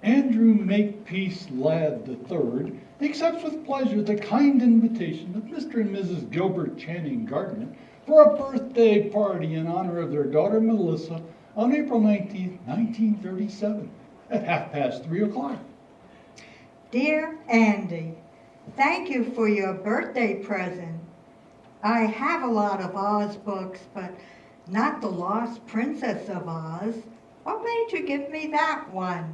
Andrew Makepeace Ladd III accepts with pleasure the kind invitation of Mr. and Mrs. Gilbert Channing Gardner for a birthday party in honor of their daughter Melissa on April 19th, 1937 at 3:30. Dear Andy, thank you for your birthday present. I have a lot of Oz books, but not The Lost Princess of Oz. What made you give me that one?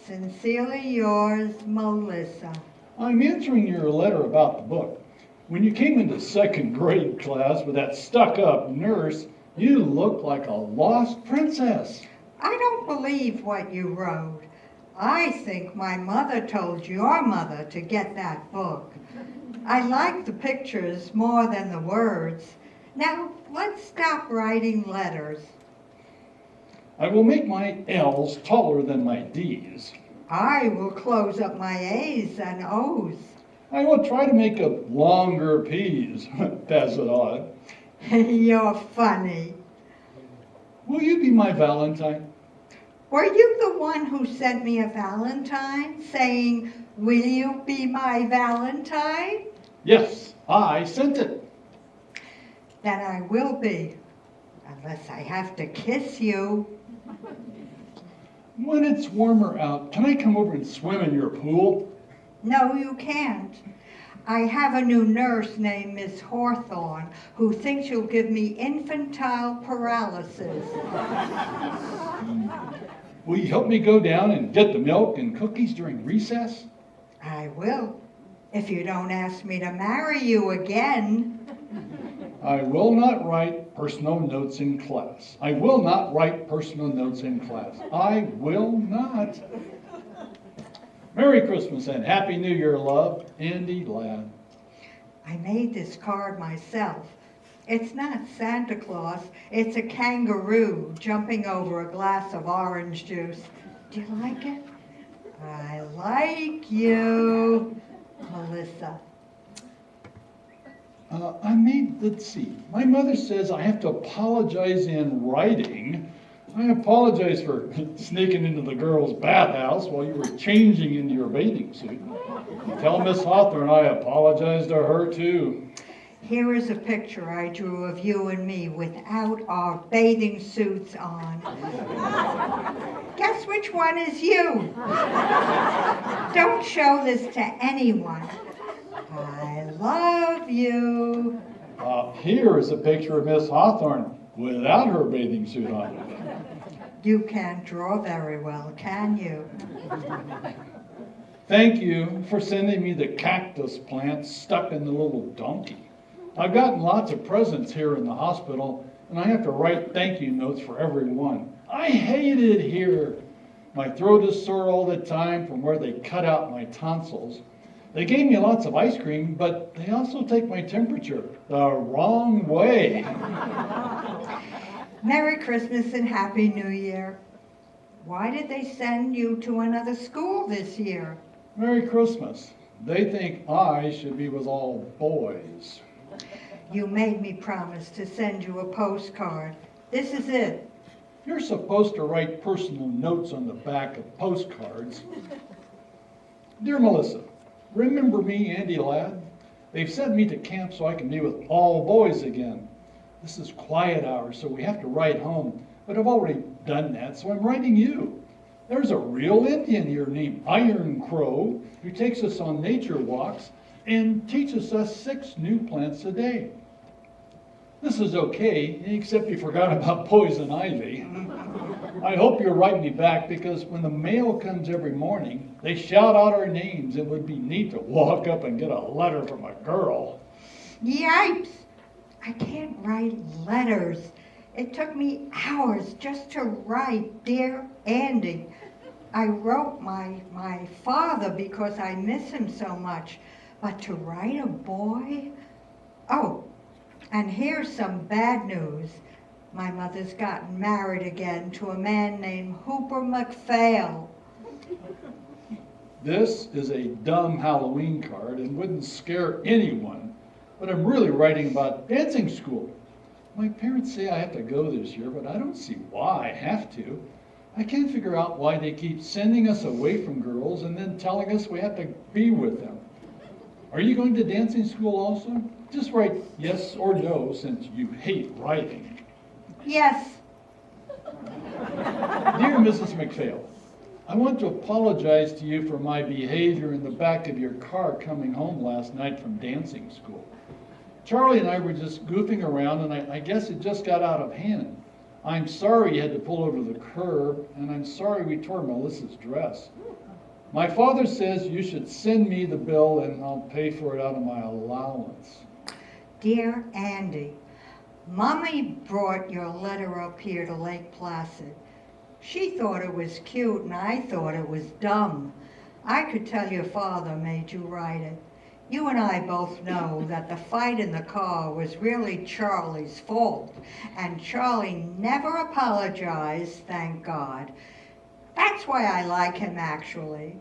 Sincerely yours, Melissa. I'm answering your letter about the book. When you came into second grade class with that stuck-up nurse, you looked like a lost princess. I don't believe what you wrote. I think my mother told your mother to get that book. I like the pictures more than the words. Now, let's stop writing letters. I will make my L's taller than my D's. I will close up my A's and O's. I will try to make up longer P's. Pass it on. You're funny. Will you be my Valentine? Were you the one who sent me a Valentine saying, "Will you be my Valentine?" Yes, I sent it. Then I will be, unless I have to kiss you. When it's warmer out, can I come over and swim in your pool? No, you can't. I have a new nurse named Miss Hawthorne who thinks you'll give me infantile paralysis. Will you help me go down and get the milk and cookies during recess? I will, if you don't ask me to marry you again. I will not write personal notes in class. I will not write personal notes in class. I will not. Merry Christmas and Happy New Year, love. Andy Ladd. I made this card myself. It's not Santa Claus, it's a kangaroo jumping over a glass of orange juice. Do you like it? I like you, Melissa. Let's see. My mother says I have to apologize in writing. I apologize for sneaking into the girls' bathhouse while you were changing into your bathing suit. Tell Miss Hawthorne I apologize to her too. Here is a picture I drew of you and me without our bathing suits on. Guess which one is you? Don't show this to anyone. I love you. Here is a picture of Miss Hawthorne without her bathing suit on. You can't draw very well, can you? Thank you for sending me the cactus plant stuck in the little donkey. I've gotten lots of presents here in the hospital, and I have to write thank you notes for every one. I hate it here. My throat is sore all the time from where they cut out my tonsils. They gave me lots of ice cream, but they also take my temperature the wrong way. Merry Christmas and Happy New Year. Why did they send you to another school this year? Merry Christmas. They think I should be with all boys. You made me promise to send you a postcard. This is it. You're supposed to write personal notes on the back of postcards. Dear Melissa, remember me, Andy Ladd? They've sent me to camp so I can be with all boys again. This is quiet hours, so we have to write home. But I've already done that, so I'm writing you. There's a real Indian here named Iron Crow who takes us on nature walks and teaches us 6 new plants a day. This is okay, except you forgot about poison ivy. I hope you'll write me back because when the mail comes every morning, they shout out our names. It would be neat to walk up and get a letter from a girl. Yipes! I can't write letters. It took me hours just to write, Dear Andy. I wrote my father because I miss him so much. But to write a boy? Oh, and here's some bad news. My mother's gotten married again to a man named Hooper McPhail. This is a dumb Halloween card and wouldn't scare anyone, but I'm really writing about dancing school. My parents say I have to go this year, but I don't see why I have to. I can't figure out why they keep sending us away from girls and then telling us we have to be with them. Are you going to dancing school also? Just write yes or no since you hate writing. Yes. Dear Mrs. McPhail, I want to apologize to you for my behavior in the back of your car coming home last night from dancing school. Charlie and I were just goofing around, and I guess it just got out of hand. I'm sorry you had to pull over the curb, and I'm sorry we tore Melissa's dress. My father says you should send me the bill, and I'll pay for it out of my allowance. Dear Andy, Mommy brought your letter up here to Lake Placid. She thought it was cute, and I thought it was dumb. I could tell your father made you write it. You and I both know that the fight in the car was really Charlie's fault, and Charlie never apologized, thank God. That's why I like him, actually.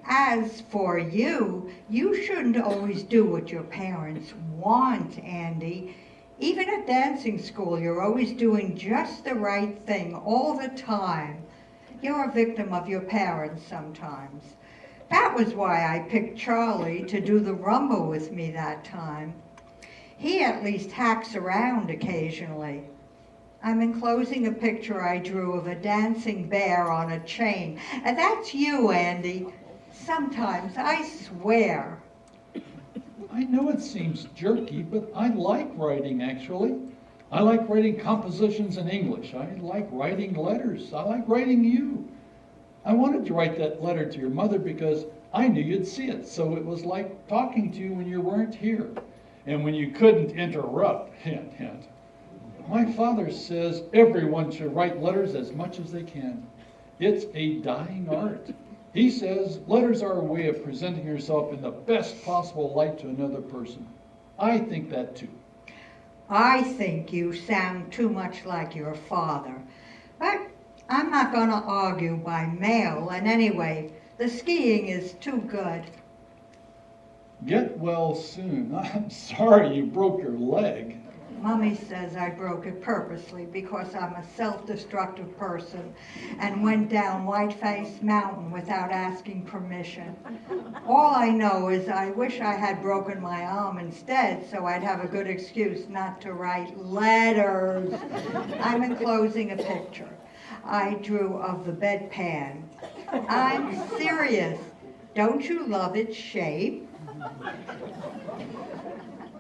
As for you, you shouldn't always do what your parents want, Andy. Even at dancing school, you're always doing just the right thing all the time. You're a victim of your parents sometimes. That was why I picked Charlie to do the rumba with me that time. He at least hacks around occasionally. I'm enclosing a picture I drew of a dancing bear on a chain. And that's you, Andy. Sometimes, I swear. I know it seems jerky, but I like writing, actually. I like writing compositions in English. I like writing letters. I like writing you. I wanted to write that letter to your mother because I knew you'd see it, so it was like talking to you when you weren't here and when you couldn't interrupt, hint, hint. My father says everyone should write letters as much as they can. It's a dying art. He says letters are a way of presenting yourself in the best possible light to another person. I think that too. I think you sound too much like your father. But I'm not going to argue by mail, and anyway, the skiing is too good. Get well soon. I'm sorry you broke your leg. Mommy says I broke it purposely because I'm a self-destructive person and went down Whiteface Mountain without asking permission. All I know is I wish I had broken my arm instead so I'd have a good excuse not to write letters. I'm enclosing a picture I drew of the bedpan. I'm serious. Don't you love its shape?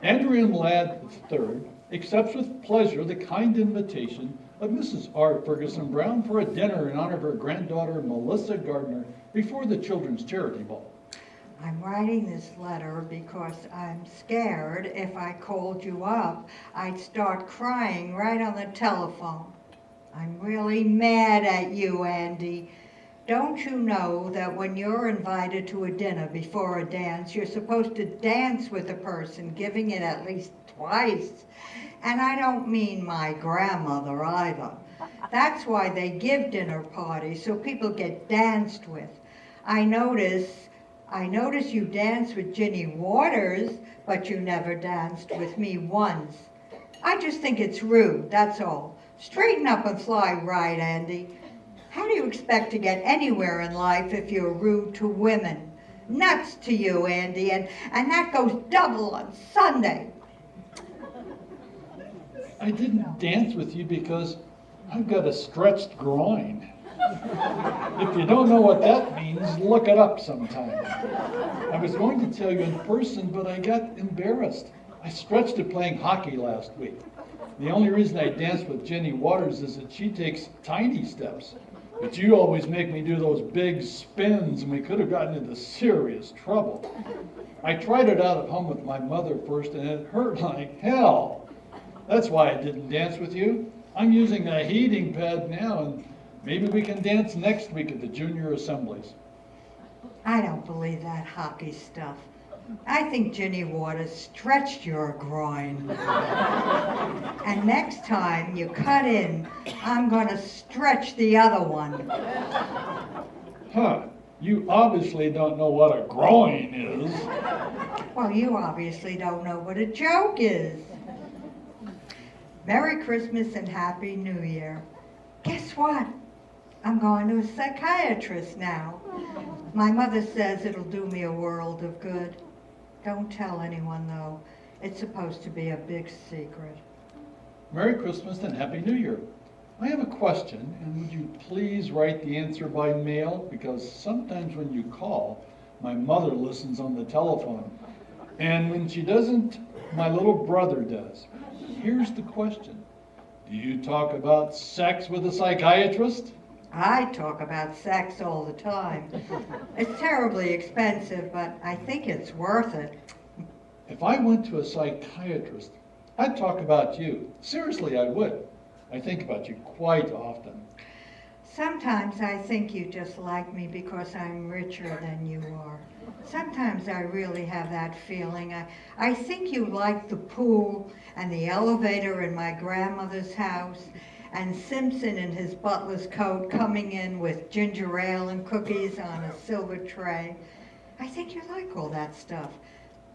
Andrew M. Ladd III accepts with pleasure the kind invitation of Mrs. R. Ferguson Brown for a dinner in honor of her granddaughter Melissa Gardner before the Children's Charity Ball. I'm writing this letter because I'm scared if I called you up, I'd start crying right on the telephone. I'm really mad at you, Andy. Don't you know that when you're invited to a dinner before a dance, you're supposed to dance with the person, giving it at least twice? And I don't mean my grandmother either. That's why they give dinner parties, so people get danced with. I notice you dance with Ginny Waters, but you never danced with me once. I just think it's rude, that's all. Straighten up and fly right, Andy. How do you expect to get anywhere in life if you're rude to women? Nuts to you, Andy, and that goes double on Sunday. I didn't dance with you because I've got a stretched groin. If you don't know what that means, look it up sometime. I was going to tell you in person, but I got embarrassed. I stretched it playing hockey last week. The only reason I dance with Ginny Waters is that she takes tiny steps. But you always make me do those big spins, and we could have gotten into serious trouble. I tried it out at home with my mother first, and it hurt like hell. That's why I didn't dance with you. I'm using a heating pad now, and maybe we can dance next week at the junior assemblies. I don't believe that hockey stuff. I think Ginny Waters stretched your groin. And next time you cut in, I'm going to stretch the other one. Huh. You obviously don't know what a groin is. Well, you obviously don't know what a joke is. Merry Christmas and Happy New Year. Guess what? I'm going to a psychiatrist now. My mother says it'll do me a world of good. Don't tell anyone, though. It's supposed to be a big secret. Merry Christmas and Happy New Year. I have a question, and would you please write the answer by mail? Because sometimes when you call, my mother listens on the telephone. And when she doesn't, my little brother does. Here's the question. Do you talk about sex with a psychiatrist? I talk about sex all the time. It's terribly expensive, but I think it's worth it. If I went to a psychiatrist, I'd talk about you. Seriously, I would. I think about you quite often. Sometimes I think you just like me because I'm richer than you are. Sometimes I really have that feeling. I think you like the pool and the elevator in my grandmother's house and Simpson in his butler's coat coming in with ginger ale and cookies on a silver tray. I think you like all that stuff,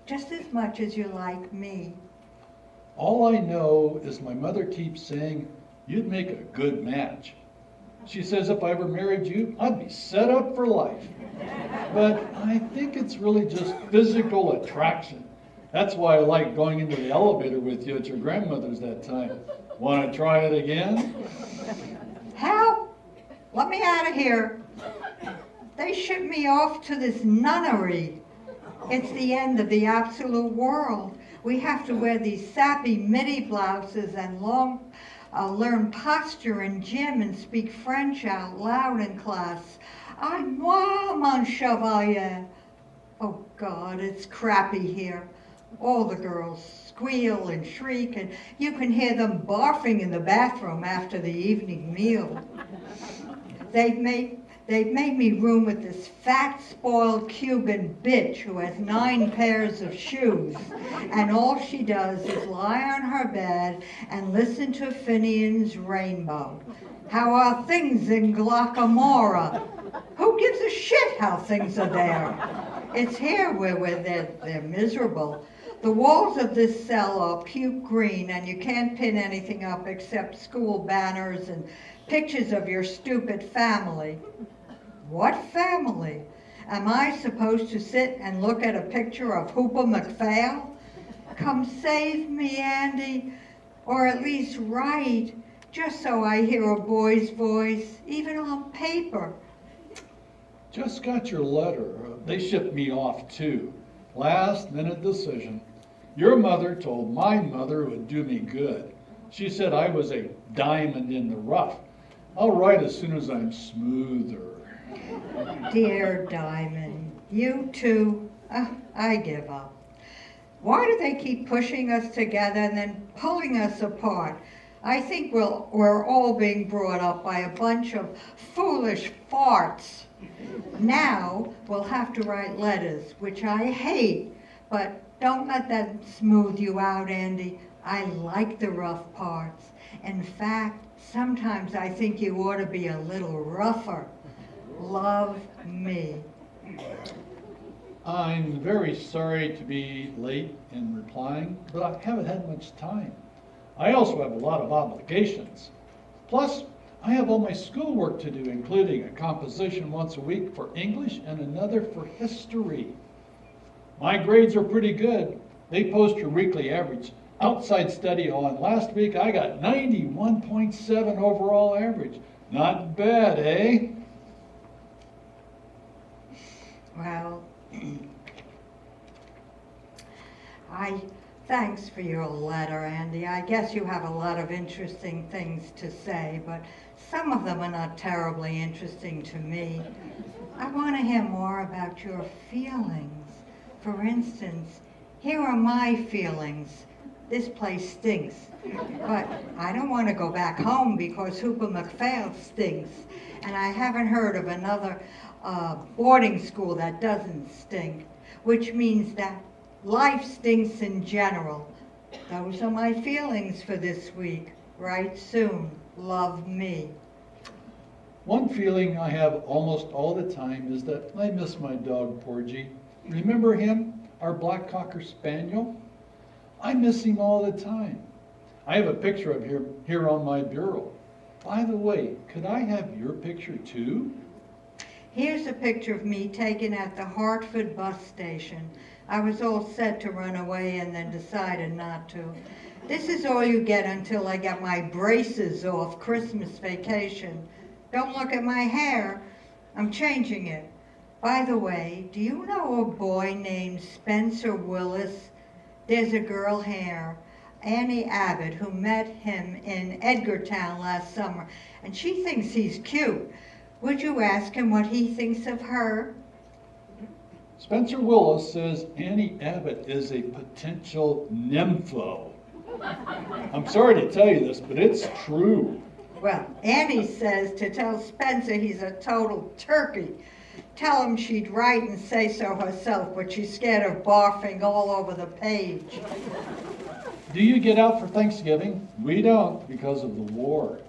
just as much as you like me. All I know is my mother keeps saying, you'd make a good match. She says if I ever married you, I'd be set up for life. But I think it's really just physical attraction. That's why I like going into the elevator with you at your grandmother's that time. Want to try it again? Help! Let me out of here. They shipped me off to this nunnery. It's the end of the absolute world. We have to wear these sappy midi blouses and learn posture in gym and speak French out loud in class. À moi, mon chevalier. Oh God, it's crappy here. All the girls squeal and shriek, and you can hear them barfing in the bathroom after the evening meal. They've made me room with this fat, spoiled Cuban bitch who has 9 pairs of shoes, and all she does is lie on her bed and listen to Finian's Rainbow. How are things in Glockamora? Who gives a shit how things are there? It's here where they're miserable. The walls of this cell are puke green, and you can't pin anything up except school banners and pictures of your stupid family. What family? Am I supposed to sit and look at a picture of Hooper McPhail? Come save me, Andy, or at least write, just so I hear a boy's voice, even on paper. Just got your letter. They shipped me off too. Last minute decision. Your mother told my mother it would do me good. She said I was a diamond in the rough. I'll write as soon as I'm smoother. Dear Diamond, you too. I give up. Why do they keep pushing us together and then pulling us apart? I think we're all being brought up by a bunch of foolish farts. Now we'll have to write letters, which I hate, but don't let that smooth you out, Andy. I like the rough parts. In fact, sometimes I think you ought to be a little rougher. Love me. I'm very sorry to be late in replying, but I haven't had much time. I also have a lot of obligations. Plus, I have all my schoolwork to do, including a composition once a week for English and another for history. My grades are pretty good. They post your weekly average. Outside study on last week, I got 91.7 overall average. Not bad, eh? Well, thanks for your letter, Andy. I guess you have a lot of interesting things to say, but some of them are not terribly interesting to me. I want to hear more about your feelings. For instance, here are my feelings. This place stinks, but I don't want to go back home because Hooper McPhail stinks, and I haven't heard of another boarding school that doesn't stink, which means that life stinks in general. Those are my feelings for this week. Write soon. Love me. One feeling I have almost all the time is that I miss my dog, Porgy. Remember him, our black Cocker Spaniel? I miss him all the time. I have a picture of him here on my bureau. By the way, could I have your picture too? Here's a picture of me taken at the Hartford bus station. I was all set to run away and then decided not to. This is all you get until I get my braces off Christmas vacation. Don't look at my hair. I'm changing it. By the way, do you know a boy named Spencer Willis? There's a girl here, Annie Abbott, who met him in Edgartown last summer, and she thinks he's cute. Would you ask him what he thinks of her? Spencer Willis says Annie Abbott is a potential nympho. I'm sorry to tell you this, but it's true. Well, Annie says to tell Spencer he's a total turkey. Tell him she'd write and say so herself, but she's scared of barfing all over the page. Do you get out for Thanksgiving? We don't because of the war.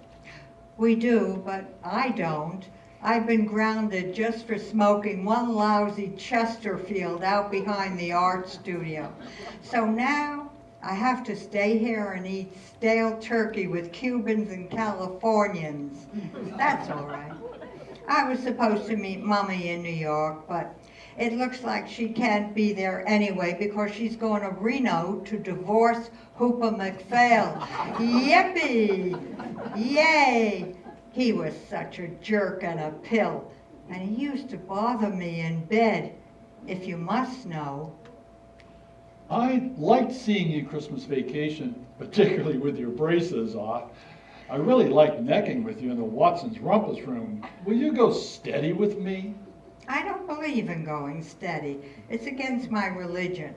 We do, but I don't. I've been grounded just for smoking one lousy Chesterfield out behind the art studio. So now I have to stay here and eat stale turkey with Cubans and Californians. That's all right. I was supposed to meet Mommy in New York, but it looks like she can't be there anyway because she's going to Reno to divorce Hooper McPhail. Yippee! Yay! He was such a jerk and a pill, and he used to bother me in bed, if you must know. I liked seeing you Christmas vacation, particularly with your braces off. I really liked necking with you in the Watson's Rumpus room. Will you go steady with me? I don't believe in going steady. It's against my religion.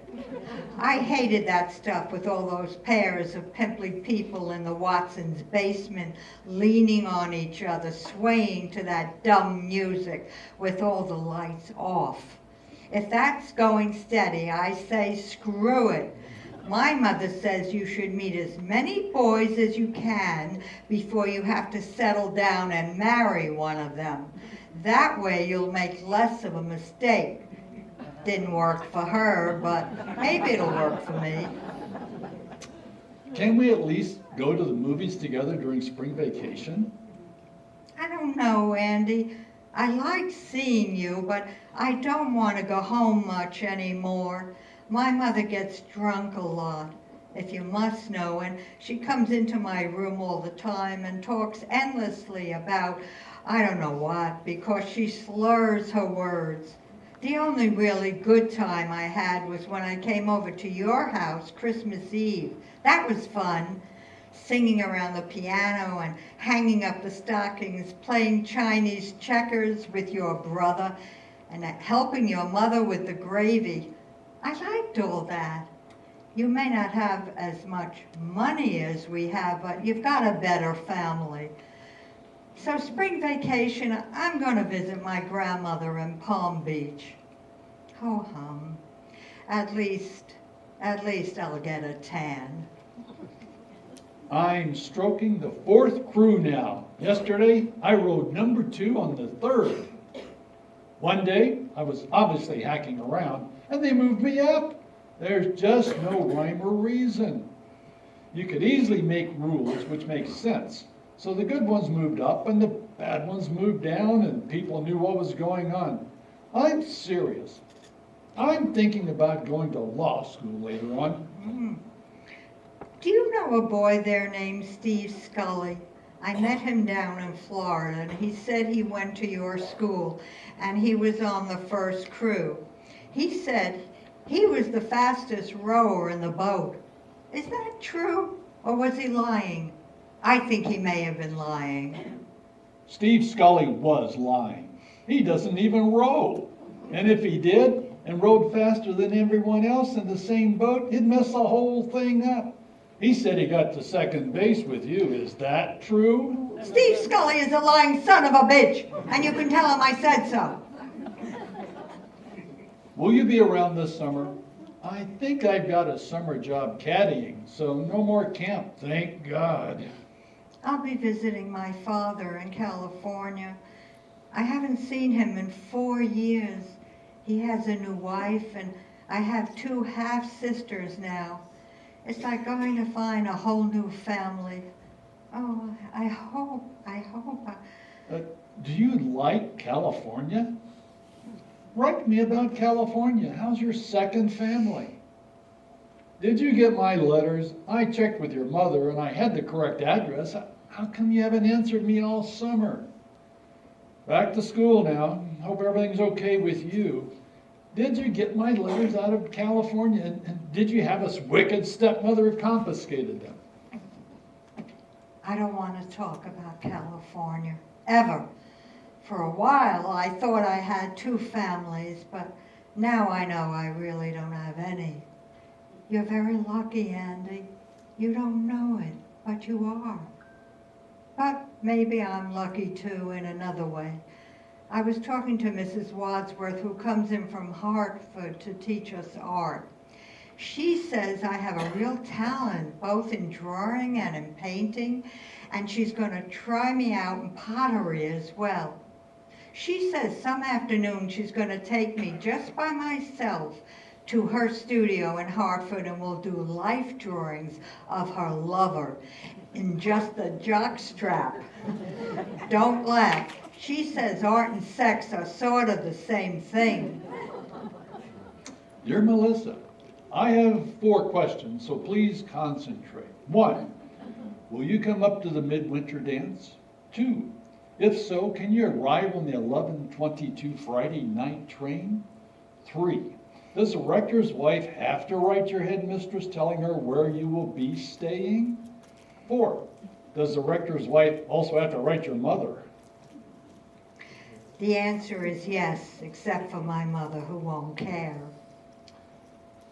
I hated that stuff with all those pairs of pimply people in the Watson's basement leaning on each other, swaying to that dumb music with all the lights off. If that's going steady, I say screw it. My mother says you should meet as many boys as you can before you have to settle down and marry one of them. That way you'll make less of a mistake. Didn't work for her, but maybe it'll work for me. Can we at least go to the movies together during spring vacation? I don't know, Andy. I like seeing you, but I don't want to go home much anymore. My mother gets drunk a lot, if you must know, and she comes into my room all the time and talks endlessly about I don't know what, because she slurs her words. The only really good time I had was when I came over to your house Christmas Eve. That was fun, singing around the piano and hanging up the stockings, playing Chinese checkers with your brother, and helping your mother with the gravy. I liked all that. You may not have as much money as we have, but you've got a better family. So spring vacation, I'm going to visit my grandmother in Palm Beach. Ho hum. At least I'll get a tan. I'm stroking the 4th crew now. Yesterday, I rode number 2 on the 3rd. One day, I was obviously hacking around, and they moved me up. There's just no rhyme or reason. You could easily make rules which make sense. So the good ones moved up and the bad ones moved down and people knew what was going on. I'm serious. I'm thinking about going to law school later on. Do you know a boy there named Steve Scully? I met him down in Florida, and he said he went to your school and he was on the 1st crew. He said he was the fastest rower in the boat. Is that true, or was he lying? I think he may have been lying. Steve Scully was lying. He doesn't even row. And if he did and rowed faster than everyone else in the same boat, he'd mess the whole thing up. He said he got to 2nd base with you. Is that true? Steve Scully is a lying son of a bitch, and you can tell him I said so. Will you be around this summer? I think I've got a summer job caddying, so no more camp, thank God. I'll be visiting my father in California. I haven't seen him in 4 years. He has a new wife, and I have 2 half-sisters now. It's like going to find a whole new family. Oh, I hope. Uh, do you like California? Write me about California. How's your second family? Did you get my letters? I checked with your mother and I had the correct address. How come you haven't answered me all summer? Back to school now. Hope everything's okay with you. Did you get my letters out of California? And did you have a wicked stepmother who confiscated them? I don't want to talk about California, ever. For a while, I thought I had two families, but now I know I really don't have any. You're very lucky, Andy. You don't know it, but you are. But maybe I'm lucky too in another way. I was talking to Mrs. Wadsworth, who comes in from Hartford to teach us art. She says I have a real talent, both in drawing and in painting, and she's going to try me out in pottery as well. She says some afternoon she's going to take me just by myself to her studio in Hartford, and we'll do life drawings of her lover in just the jockstrap. Don't laugh. She says art and sex are sort of the same thing. Dear Melissa, I have 4 questions, so please concentrate. 1, will you come up to the midwinter dance? 2, if so, can you arrive on the 11:22 Friday night train? 3, does the rector's wife have to write your headmistress telling her where you will be staying? 4, does the rector's wife also have to write your mother? The answer is yes, except for my mother, who won't care.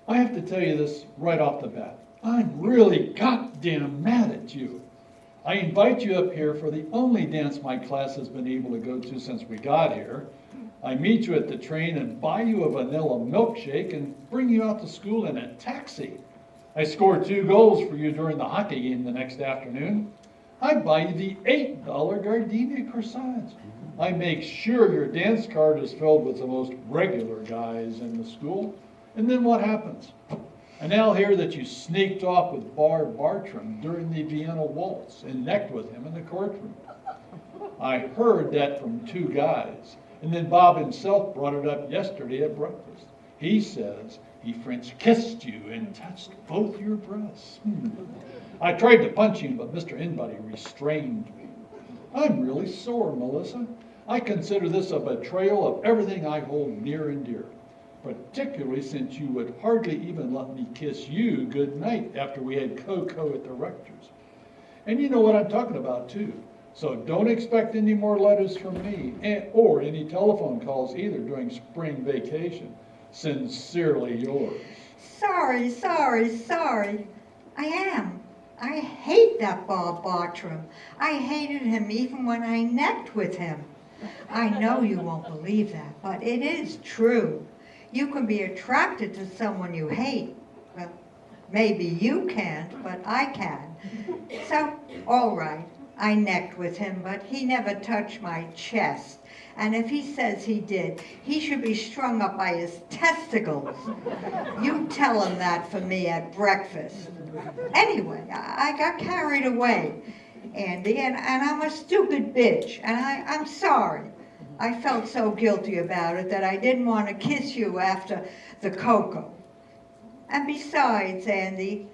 I have to tell you this right off the bat. I'm really goddamn mad at you. I invite you up here for the only dance my class has been able to go to since we got here. I meet you at the train and buy you a vanilla milkshake and bring you out to school in a taxi. I score 2 goals for you during the hockey game the next afternoon. I buy you the $8 gardenia croissants. I make sure your dance card is filled with the most regular guys in the school. And then what happens? I now hear that you sneaked off with Bard Bartram during the Vienna waltz and necked with him in the courtroom. I heard that from 2 guys. And then Bob himself brought it up yesterday at breakfast. He says he French kissed you and touched both your breasts. I tried to punch him, but Mr. Inbody restrained me. I'm really sore, Melissa. I consider this a betrayal of everything I hold near and dear, particularly since you would hardly even let me kiss you good night after we had cocoa at the rector's. And you know what I'm talking about, too. So don't expect any more letters from me, or any telephone calls either during spring vacation. Sincerely yours. Sorry. I am. I hate that Bob Bartram. I hated him even when I necked with him. I know you won't believe that, but it is true. You can be attracted to someone you hate. Well, maybe you can't, but I can. So, all right, I necked with him, but he never touched my chest. And if he says he did, he should be strung up by his testicles. You tell him that for me at breakfast. Anyway, I got carried away, Andy, and I'm a stupid bitch, and I'm sorry. I felt so guilty about it that I didn't want to kiss you after the cocoa. And besides, Andy,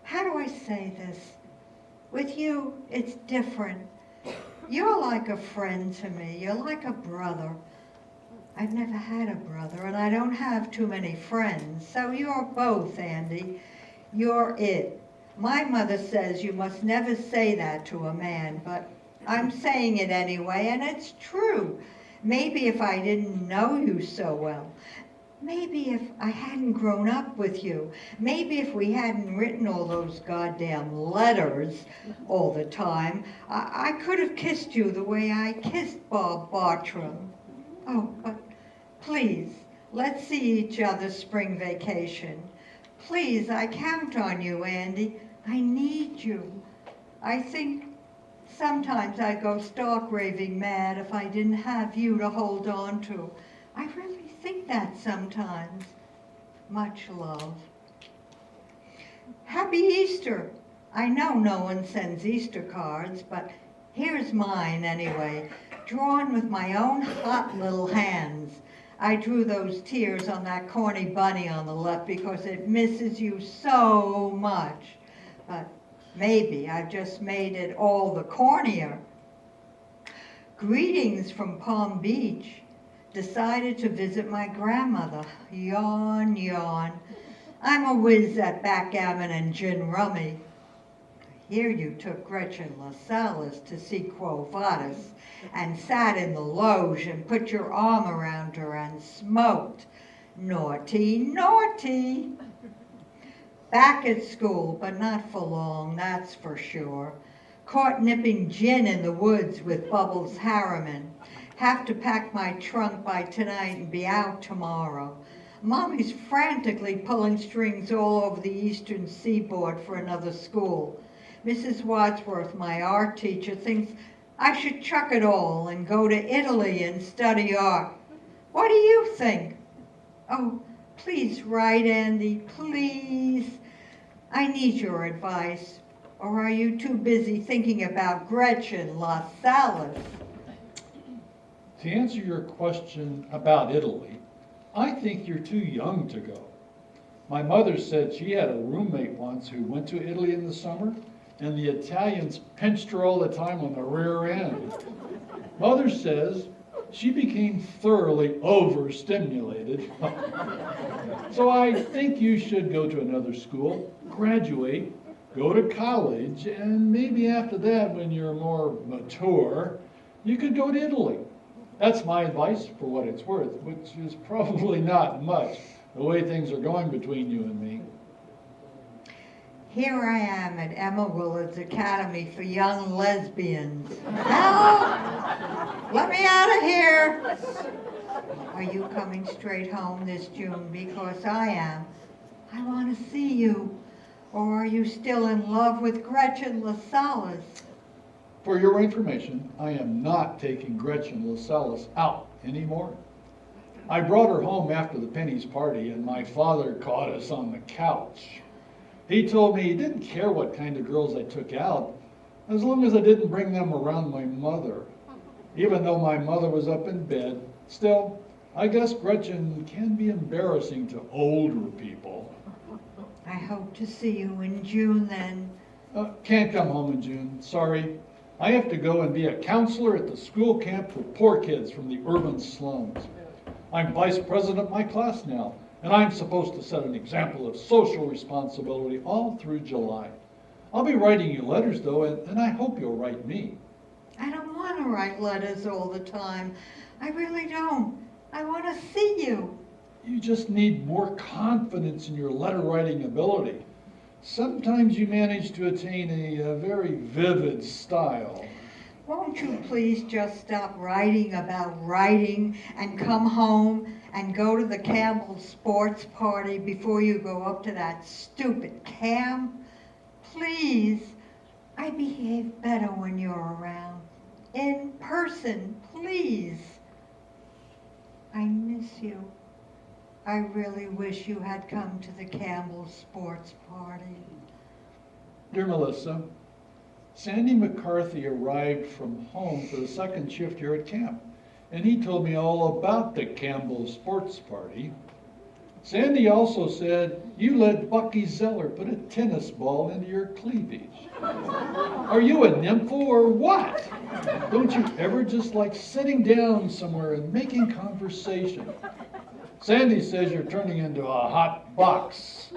how do I say this? With you, it's different. You're like a friend to me. You're like a brother. I've never had a brother, and I don't have too many friends. So you're both, Andy. You're it. My mother says you must never say that to a man, but I'm saying it anyway, and it's true. Maybe if I didn't know you so well, maybe if I hadn't grown up with you, maybe if we hadn't written all those goddamn letters all the time, I could have kissed you the way I kissed Bob Bartram. Oh, but please, let's see each other spring vacation. Please, I count on you, Andy. I need you. I think sometimes I'd go stark raving mad if I didn't have you to hold on to. I really think that sometimes. Much love. Happy Easter. I know no one sends Easter cards, but here's mine anyway, drawn with my own hot little hands. I drew those tears on that corny bunny on the left because it misses you so much. But maybe I've just made it all the cornier. Greetings from Palm Beach. Decided to visit my grandmother. Yawn, yawn. I'm a whiz at backgammon and gin rummy. Here you took Gretchen Lascelles to see Quo Vadis and sat in the loge and put your arm around her and smoked. Naughty, naughty. Back at school, but not for long, that's for sure. Caught nipping gin in the woods with Bubbles Harriman. Have to pack my trunk by tonight and be out tomorrow. Mommy's frantically pulling strings all over the eastern seaboard for another school. Mrs. Wadsworth, my art teacher, thinks I should chuck it all and go to Italy and study art. What do you think? Oh, please write, Andy, please. I need your advice. Or are you too busy thinking about Gretchen Lascelles? To answer your question about Italy, I think you're too young to go. My mother said she had a roommate once who went to Italy in the summer, and the Italians pinched her all the time on the rear end. Mother says she became thoroughly overstimulated. So I think you should go to another school, graduate, go to college, and maybe after that, when you're more mature, you could go to Italy. That's my advice for what it's worth, which is probably not much, the way things are going between you and me. Here I am at Emma Willard's Academy for Young Lesbians. Help! Let me out of here! Are you coming straight home this June? Because I am. I want to see you. Or are you still in love with Gretchen Lascelles? For your information, I am not taking Gretchen Lascelles out anymore. I brought her home after the Penny's party, and my father caught us on the couch. He told me he didn't care what kind of girls I took out, as long as I didn't bring them around my mother. Even though my mother was up in bed, still, I guess Gretchen can be embarrassing to older people. I hope to see you in June then. Can't come home in June, sorry. I have to go and be a counselor at the school camp for poor kids from the urban slums. I'm vice president of my class now, and I'm supposed to set an example of social responsibility all through July. I'll be writing you letters, though, and I hope you'll write me. I don't want to write letters all the time. I really don't. I want to see you. You just need more confidence in your letter-writing ability. Sometimes you manage to attain a very vivid style. Won't you please just stop writing about writing and come home and go to the Campbell sports party before you go up to that stupid camp? Please. I behave better when you're around. In person, please. I miss you. I really wish you had come to the Campbell sports party. Dear Melissa, Sandy McCarthy arrived from home for the second shift here at camp, and he told me all about the Campbell sports party. Sandy also said you let Bucky Zeller put a tennis ball into your cleavage. Are you a nympho or what? Don't you ever just like sitting down somewhere and making conversation? Sandy says you're turning into a hot box.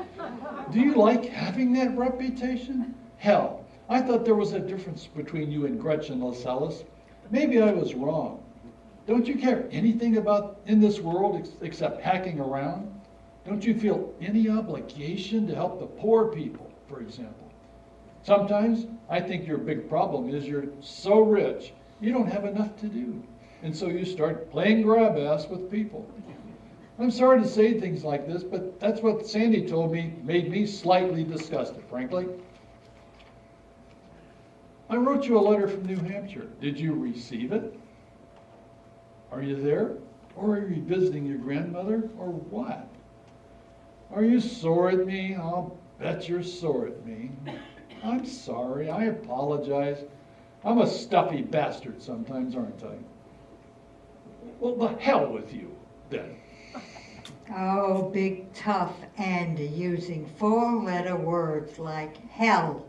Do you like having that reputation? Hell, I thought there was a difference between you and Gretchen Lascelles. Maybe I was wrong. Don't you care anything about in this world except hacking around? Don't you feel any obligation to help the poor people, for example? Sometimes I think your big problem is you're so rich you don't have enough to do. And so you start playing grab ass with people. I'm sorry to say things like this, but that's what Sandy told me made me slightly disgusted, frankly. I wrote you a letter from New Hampshire. Did you receive it? Are you there? Or are you visiting your grandmother? Or what? Are you sore at me? I'll bet you're sore at me. I'm sorry. I apologize. I'm a stuffy bastard sometimes, aren't I? Well, the hell with you, then. Oh, big tough Andy using four-letter words like hell.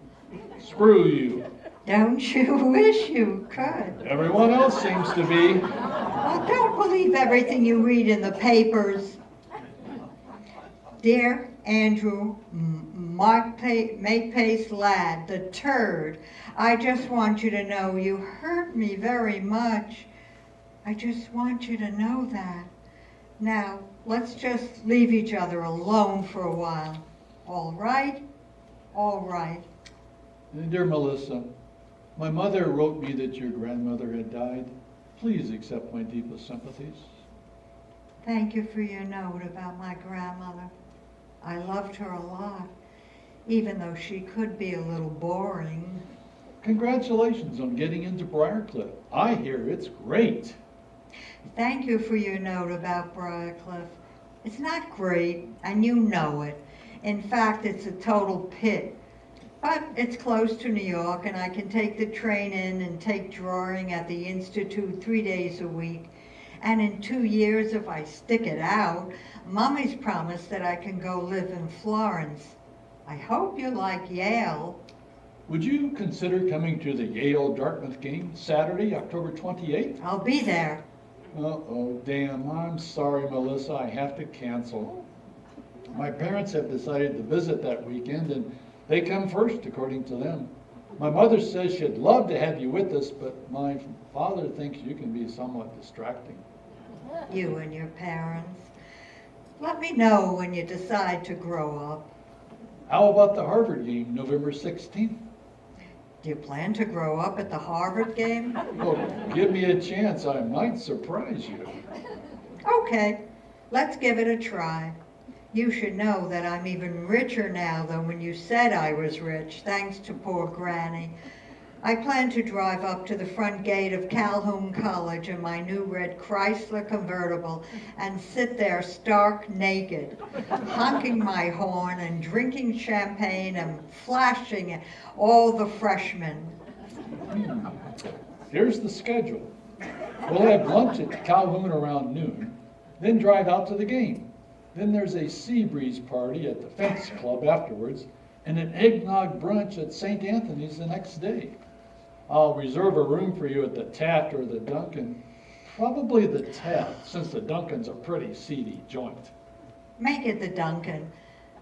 Screw you. Don't you wish you could? Everyone else seems to be. Well, don't believe everything you read in the papers. Dear Andrew Makepeace Ladd, the turd, I just want you to know you hurt me very much. I just want you to know that. Now, let's just leave each other alone for a while. All right? All right. Dear Melissa, my mother wrote me that your grandmother had died. Please accept my deepest sympathies. Thank you for your note about my grandmother. I loved her a lot, even though she could be a little boring. Congratulations on getting into Briarcliff. I hear it's great. Thank you for your note about Briarcliff. It's not great, and you know it. In fact, it's a total pit. But it's close to New York, and I can take the train in and take drawing at the Institute 3 days a week. And in 2 years, if I stick it out, Mommy's promised that I can go live in Florence. I hope you like Yale. Would you consider coming to the Yale-Dartmouth game Saturday, October 28th? I'll be there. Uh-oh, damn, I'm sorry, Melissa, I have to cancel. My parents have decided to visit that weekend, and they come first, according to them. My mother says she'd love to have you with us, but my father thinks you can be somewhat distracting. You and your parents. Let me know when you decide to grow up. How about the Harvard game, November 16th? Do you plan to grow up at the Harvard game? Well, give me a chance, I might surprise you. Okay, let's give it a try. You should know that I'm even richer now than when you said I was rich, thanks to poor Granny. I plan to drive up to the front gate of Calhoun College in my new red Chrysler convertible and sit there stark naked, honking my horn and drinking champagne and flashing at all the freshmen. Here's the schedule. We'll have lunch at Calhoun around noon, then drive out to the game. Then there's a sea breeze party at the Fence Club afterwards, and an eggnog brunch at St. Anthony's the next day. I'll reserve a room for you at the Taft or the Duncan. Probably the Taft, since the Duncan's a pretty seedy joint. Make it the Duncan.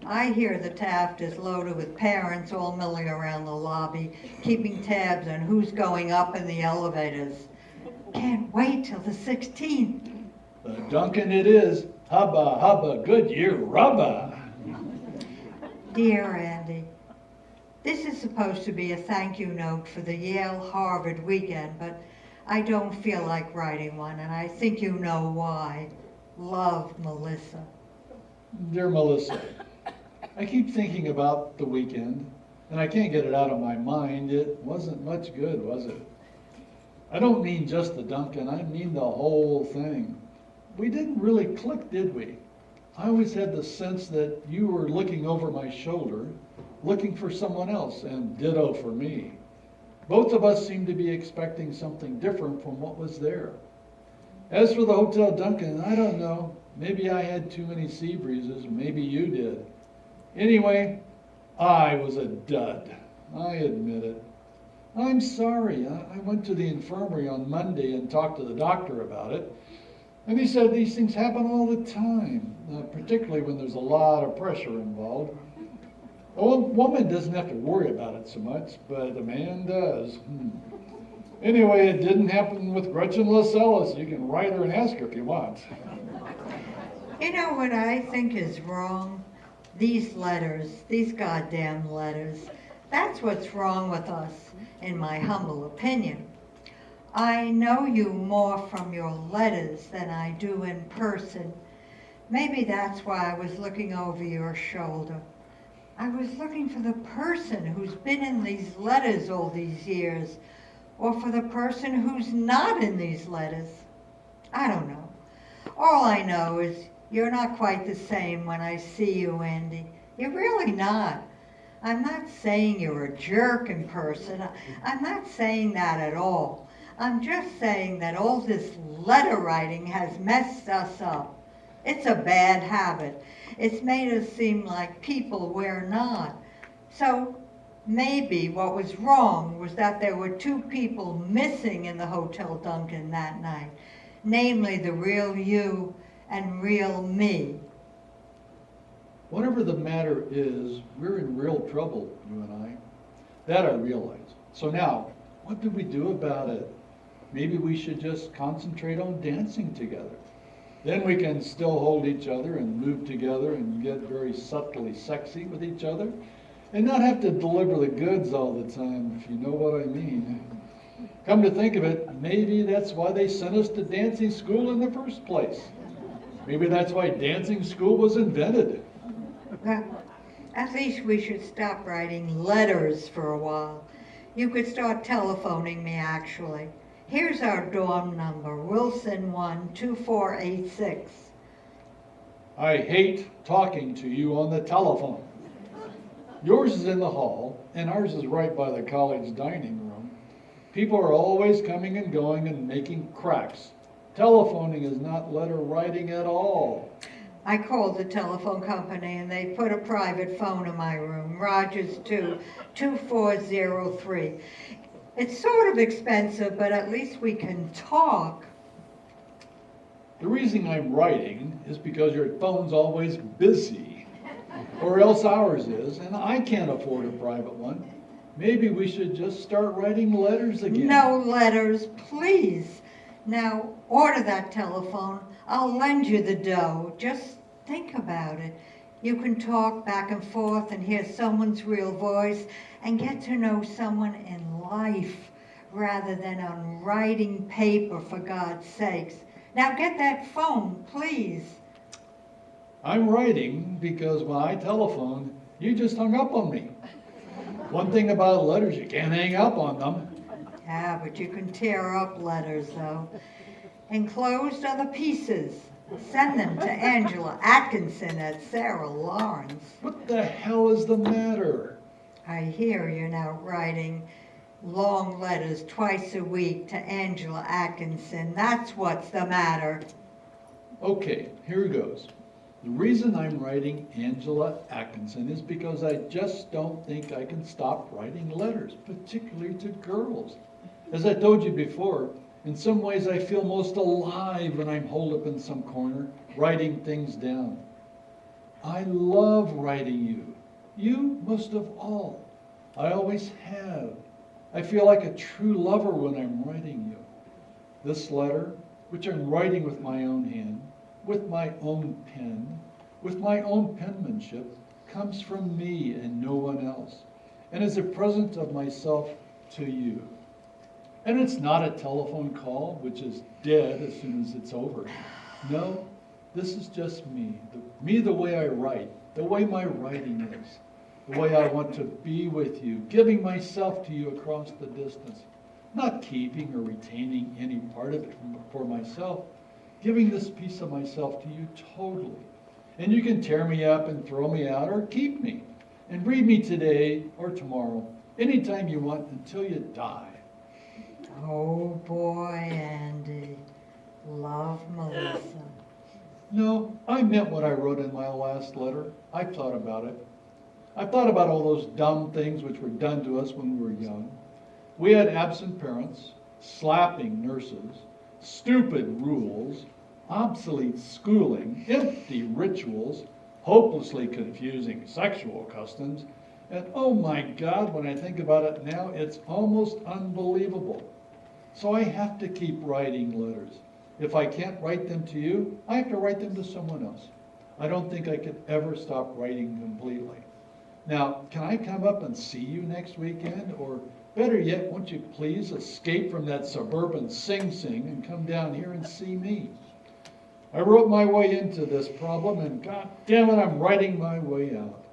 I hear the Taft is loaded with parents all milling around the lobby, keeping tabs on who's going up in the elevators. Can't wait till the 16th. The Duncan it is. Hubba, hubba, Goodyear rubba. Dear Andy, this is supposed to be a thank you note for the Yale-Harvard weekend, but I don't feel like writing one, and I think you know why. Love, Melissa. Dear Melissa, I keep thinking about the weekend, and I can't get it out of my mind. It wasn't much good, was it? I don't mean just the Duncan, I mean the whole thing. We didn't really click, did we? I always had the sense that you were looking over my shoulder, looking for someone else, and ditto for me. Both of us seemed to be expecting something different from what was there. As for the Hotel Duncan, I don't know. Maybe I had too many sea breezes, maybe you did. Anyway, I was a dud. I admit it. I'm sorry. I went to the infirmary on Monday and talked to the doctor about it. And he said these things happen all the time, particularly when there's a lot of pressure involved. A woman doesn't have to worry about it so much, but a man does. Anyway, it didn't happen with Gretchen Lascelles. You can write her and ask her if you want. You know what I think is wrong? These letters, these goddamn letters. That's what's wrong with us, in my humble opinion. I know you more from your letters than I do in person. Maybe that's why I was looking over your shoulder. I was looking for the person who's been in these letters all these years, or for the person who's not in these letters. I don't know. All I know is you're not quite the same when I see you, Andy. You're really not. I'm not saying you're a jerk in person. I'm not saying that at all. I'm just saying that all this letter writing has messed us up. It's a bad habit. It's made us seem like people we're not. So maybe what was wrong was that there were two people missing in the Hotel Duncan that night, namely the real you and real me. Whatever the matter is, we're in real trouble, you and I. That I realize. So now, what do we do about it? Maybe we should just concentrate on dancing together. Then we can still hold each other and move together and get very subtly sexy with each other and not have to deliver the goods all the time, if you know what I mean. Come to think of it, maybe that's why they sent us to dancing school in the first place. Maybe that's why dancing school was invented. Well, at least we should stop writing letters for a while. You could start telephoning me, actually. Here's our dorm number, Wilson 1 2486. I hate talking to you on the telephone. Yours is in the hall, and ours is right by the college dining room. People are always coming and going and making cracks. Telephoning is not letter writing at all. I called the telephone company and they put a private phone in my room, Rogers 2 2403. It's sort of expensive, but at least we can talk. The reason I'm writing is because your phone's always busy, or else ours is, and I can't afford a private one. Maybe we should just start writing letters again. No letters, please. Now, order that telephone. I'll lend you the dough. Just think about it. You can talk back and forth and hear someone's real voice and get to know someone in life rather than on writing paper, for God's sakes. Now get that phone, please. I'm writing because when I telephoned, you just hung up on me. One thing about letters, you can't hang up on them. Yeah, but you can tear up letters, though. Enclosed are the pieces. Send them to Angela Atkinson at Sarah Lawrence. What the hell is the matter? I hear you're now writing long letters twice a week to Angela Atkinson. That's what's the matter. Okay, here goes. The reason I'm writing Angela Atkinson is because I just don't think I can stop writing letters, particularly to girls. As I told you before, in some ways I feel most alive when I'm holed up in some corner, writing things down. I love writing you. You most of all. I always have. I feel like a true lover when I'm writing you. This letter, which I'm writing with my own hand, with my own pen, with my own penmanship, comes from me and no one else, and is a present of myself to you. And it's not a telephone call, which is dead as soon as it's over. No, this is just me. Me the way I write, the way my writing is, the way I want to be with you, giving myself to you across the distance, not keeping or retaining any part of it for myself, giving this piece of myself to you totally. And you can tear me up and throw me out or keep me and read me today or tomorrow, anytime you want until you die. Oh boy, Andy. Love, Melissa. No, I meant what I wrote in my last letter. I thought about it. I thought about all those dumb things which were done to us when we were young. We had absent parents, slapping nurses, stupid rules, obsolete schooling, empty rituals, hopelessly confusing sexual customs, and oh my God, when I think about it now, it's almost unbelievable. So I have to keep writing letters. If I can't write them to you, I have to write them to someone else. I don't think I could ever stop writing completely. Now, can I come up and see you next weekend? Or better yet, won't you please escape from that suburban Sing Sing and come down here and see me? I wrote my way into this problem, and God damn it, I'm writing my way out.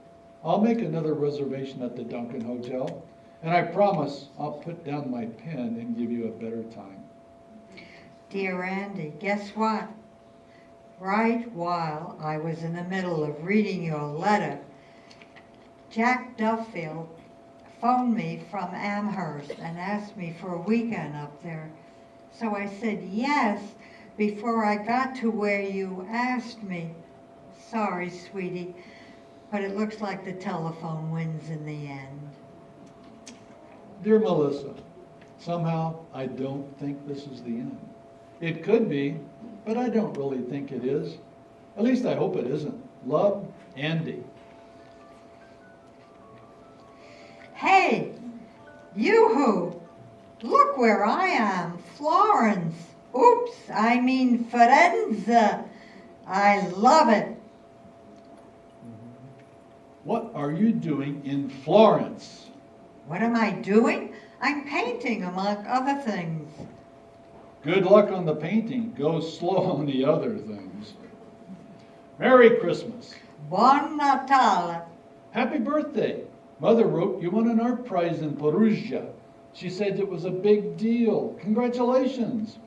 I'll make another reservation at the Duncan Hotel, and I promise I'll put down my pen and give you a better time. Dear Andy, guess what? Right while I was in the middle of reading your letter, Jack Duffield phoned me from Amherst and asked me for a weekend up there. So I said yes before I got to where you asked me. Sorry, sweetie, but it looks like the telephone wins in the end. Dear Melissa, somehow I don't think this is the end. It could be, but I don't really think it is. At least I hope it isn't. Love, Andy. Hey, yoo-hoo! Look where I am, Florence. Oops, I mean Firenze. I love it. What are you doing in Florence? What am I doing? I'm painting, among other things. Good luck on the painting. Go slow on the other things. Merry Christmas. Buon Natale. Happy birthday. Mother wrote you won an art prize in Perugia. She said it was a big deal. Congratulations.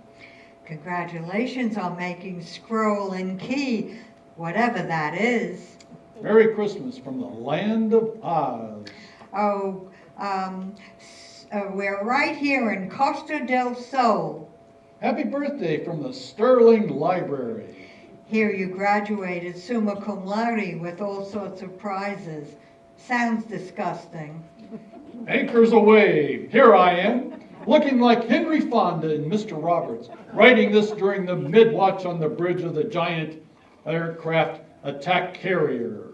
Congratulations on making Scroll and Key, whatever that is. Merry Christmas from the land of Oz. Oh, we're right here in Costa del Sol. Happy birthday from the Sterling Library. Here you graduated summa cum laude with all sorts of prizes. Sounds disgusting. Anchors aweigh. Here I am, looking like Henry Fonda and Mr. Roberts, writing this during the mid-watch on the bridge of the giant aircraft attack carrier.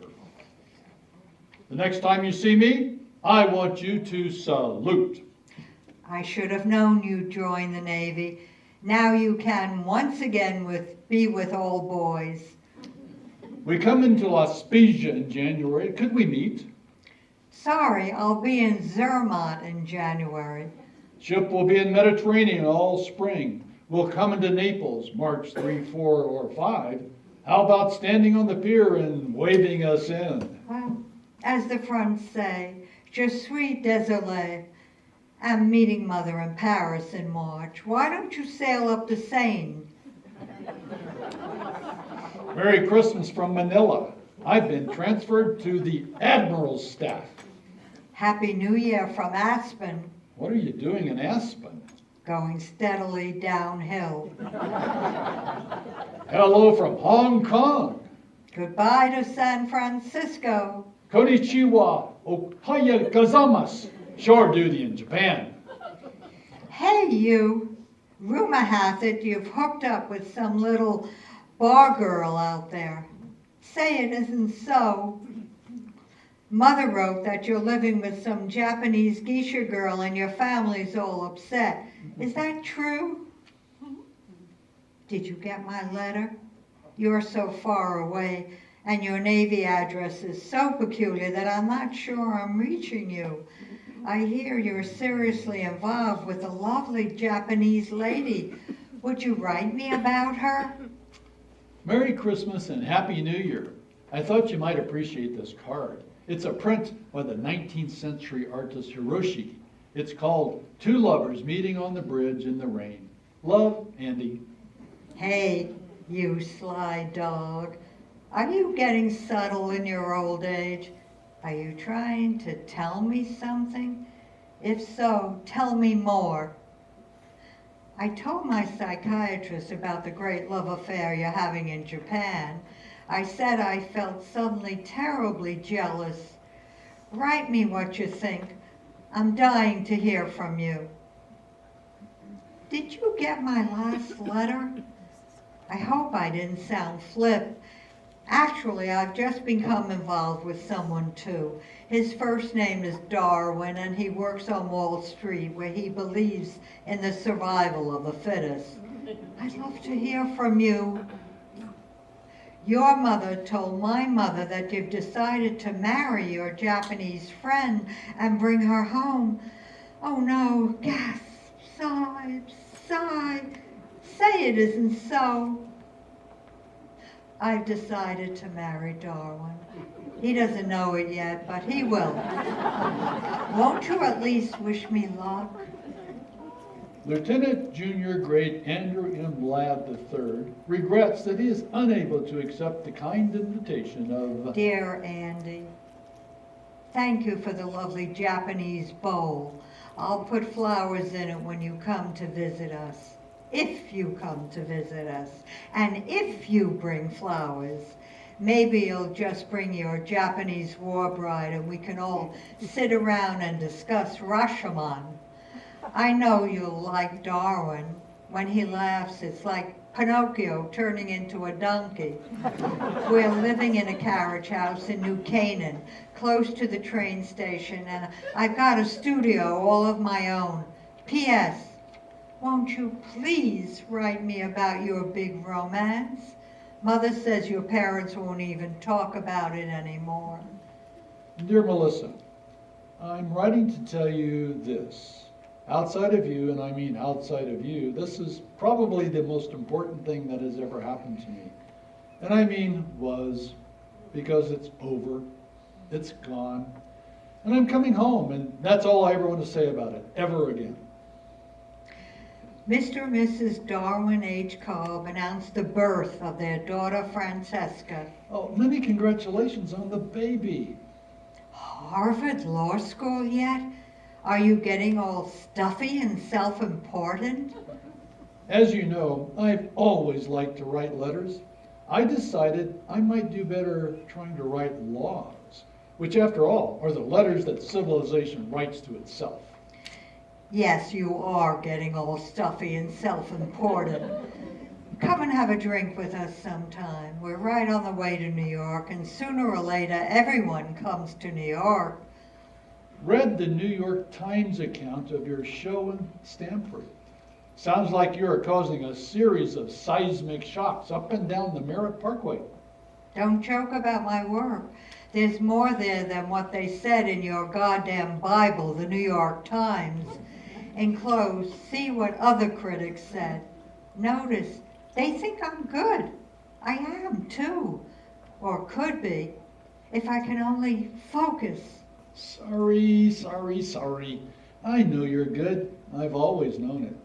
The next time you see me, I want you to salute. I should have known you'd join the Navy. Now you can once again be with all boys. We come into La Spezia in January. Could we meet? Sorry, I'll be in Zermatt in January. Ship will be in Mediterranean all spring. We'll come into Naples March 3, 4, or 5. How about standing on the pier and waving us in? Well, as the French say, je suis désolé. I'm meeting Mother in Paris in March. Why don't you sail up the Seine? Merry Christmas from Manila. I've been transferred to the Admiral's staff. Happy New Year from Aspen. What are you doing in Aspen? Going steadily downhill. Hello from Hong Kong. Goodbye to San Francisco. Konnichiwa, ohaya gozaimasu. Shore duty in Japan. Hey, you. Rumor has it you've hooked up with some little bar girl out there. Say it isn't so. Mother wrote that you're living with some Japanese geisha girl and your family's all upset. Is that true? Did you get my letter? You're so far away, and your Navy address is so peculiar that I'm not sure I'm reaching you. I hear you're seriously involved with a lovely Japanese lady. Would you write me about her? Merry Christmas and Happy New Year. I thought you might appreciate this card. It's a print by the 19th century artist Hiroshi. It's called Two Lovers Meeting on the Bridge in the Rain. Love, Andy. Hey, you sly dog. Are you getting subtle in your old age? Are you trying to tell me something? If so, tell me more. I told my psychiatrist about the great love affair you're having in Japan. I said I felt suddenly terribly jealous. Write me what you think. I'm dying to hear from you. Did you get my last letter? I hope I didn't sound flip. Actually, I've just become involved with someone too. His first name is Darwin, and he works on Wall Street, where he believes in the survival of the fittest. I'd love to hear from you. Your mother told my mother that you've decided to marry your Japanese friend and bring her home. Oh no, gasp, sigh, sigh. Say it isn't so. I've decided to marry Darwin. He doesn't know it yet, but he will. Won't you at least wish me luck? Lieutenant Junior Grade Andrew M. Ladd III regrets that he is unable to accept the kind invitation of Dear Andy, Thank you for the lovely Japanese bowl. I'll put flowers in it when you come to visit us. If you come to visit us. And if you bring flowers. Maybe you'll just bring your Japanese war bride and we can all sit around and discuss Rashomon. I know you'll like Darwin. When he laughs, it's like Pinocchio turning into a donkey. We're living in a carriage house in New Canaan, close to the train station, and I've got a studio all of my own. P.S. Won't you please write me about your big romance? Mother says your parents won't even talk about it anymore. Dear Melissa, I'm writing to tell you this. Outside of you, and I mean outside of you, this is probably the most important thing that has ever happened to me. And I mean was, because it's over, it's gone, and I'm coming home, and that's all I ever want to say about it, ever again. Mr. and Mrs. Darwin H. Cobb announced the birth of their daughter Francesca. Oh, many congratulations on the baby. Harvard Law School yet? Are you getting all stuffy and self-important? As you know, I've always liked to write letters. I decided I might do better trying to write laws, which after all are the letters that civilization writes to itself. Yes, you are getting all stuffy and self-important. Come and have a drink with us sometime. We're right on the way to New York, and sooner or later everyone comes to New York. Read the New York Times account of your show in Stamford. Sounds like you are causing a series of seismic shocks up and down the Merritt Parkway. Don't joke about my work. There's more there than what they said in your goddamn Bible, the New York Times. Enclosed, see what other critics said. Notice, they think I'm good. I am too, or could be, if I can only focus. Sorry. I know you're good. I've always known it.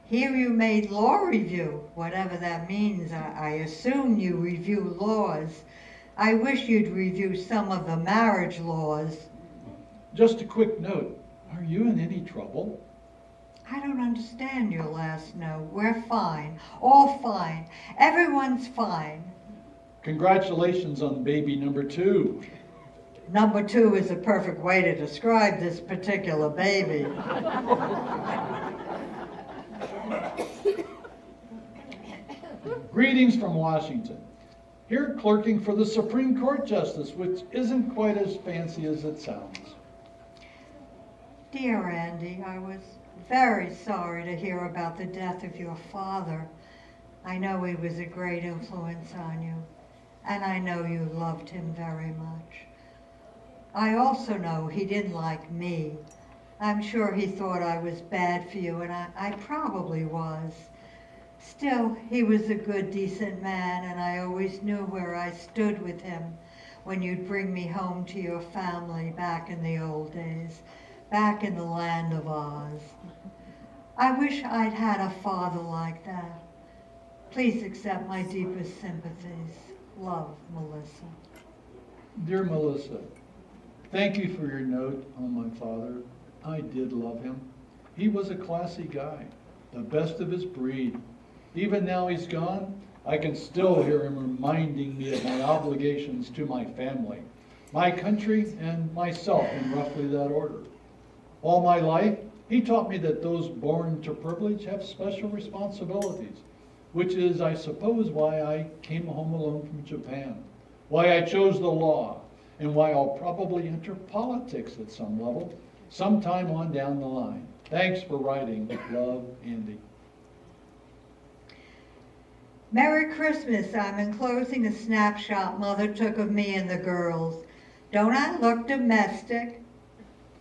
Here you made law review, whatever that means. I assume you review laws. I wish you'd review some of the marriage laws. Just a quick note. Are you in any trouble? I don't understand your last note. We're fine. All fine. Everyone's fine. Congratulations on baby number 2. Number 2 is a perfect way to describe this particular baby. Greetings from Washington. Here clerking for the Supreme Court Justice, which isn't quite as fancy as it sounds. Dear Andy, I was very sorry to hear about the death of your father. I know he was a great influence on you, and I know you loved him very much. I also know he didn't like me. I'm sure he thought I was bad for you, and I probably was. Still, he was a good, decent man, and I always knew where I stood with him when you'd bring me home to your family back in the old days, back in the land of Oz. I wish I'd had a father like that. Please accept my deepest sympathies. Love, Melissa. Dear Melissa, thank you for your note on my father. I did love him. He was a classy guy, the best of his breed. Even now he's gone, I can still hear him reminding me of my obligations to my family, my country, and myself in roughly that order. All my life, he taught me that those born to privilege have special responsibilities, which is, I suppose, why I came home alone from Japan, why I chose the law, and why I'll probably enter politics at some level, sometime on down the line. Thanks for writing. Love, Andy. Merry Christmas. I'm enclosing a snapshot Mother took of me and the girls. Don't I look domestic?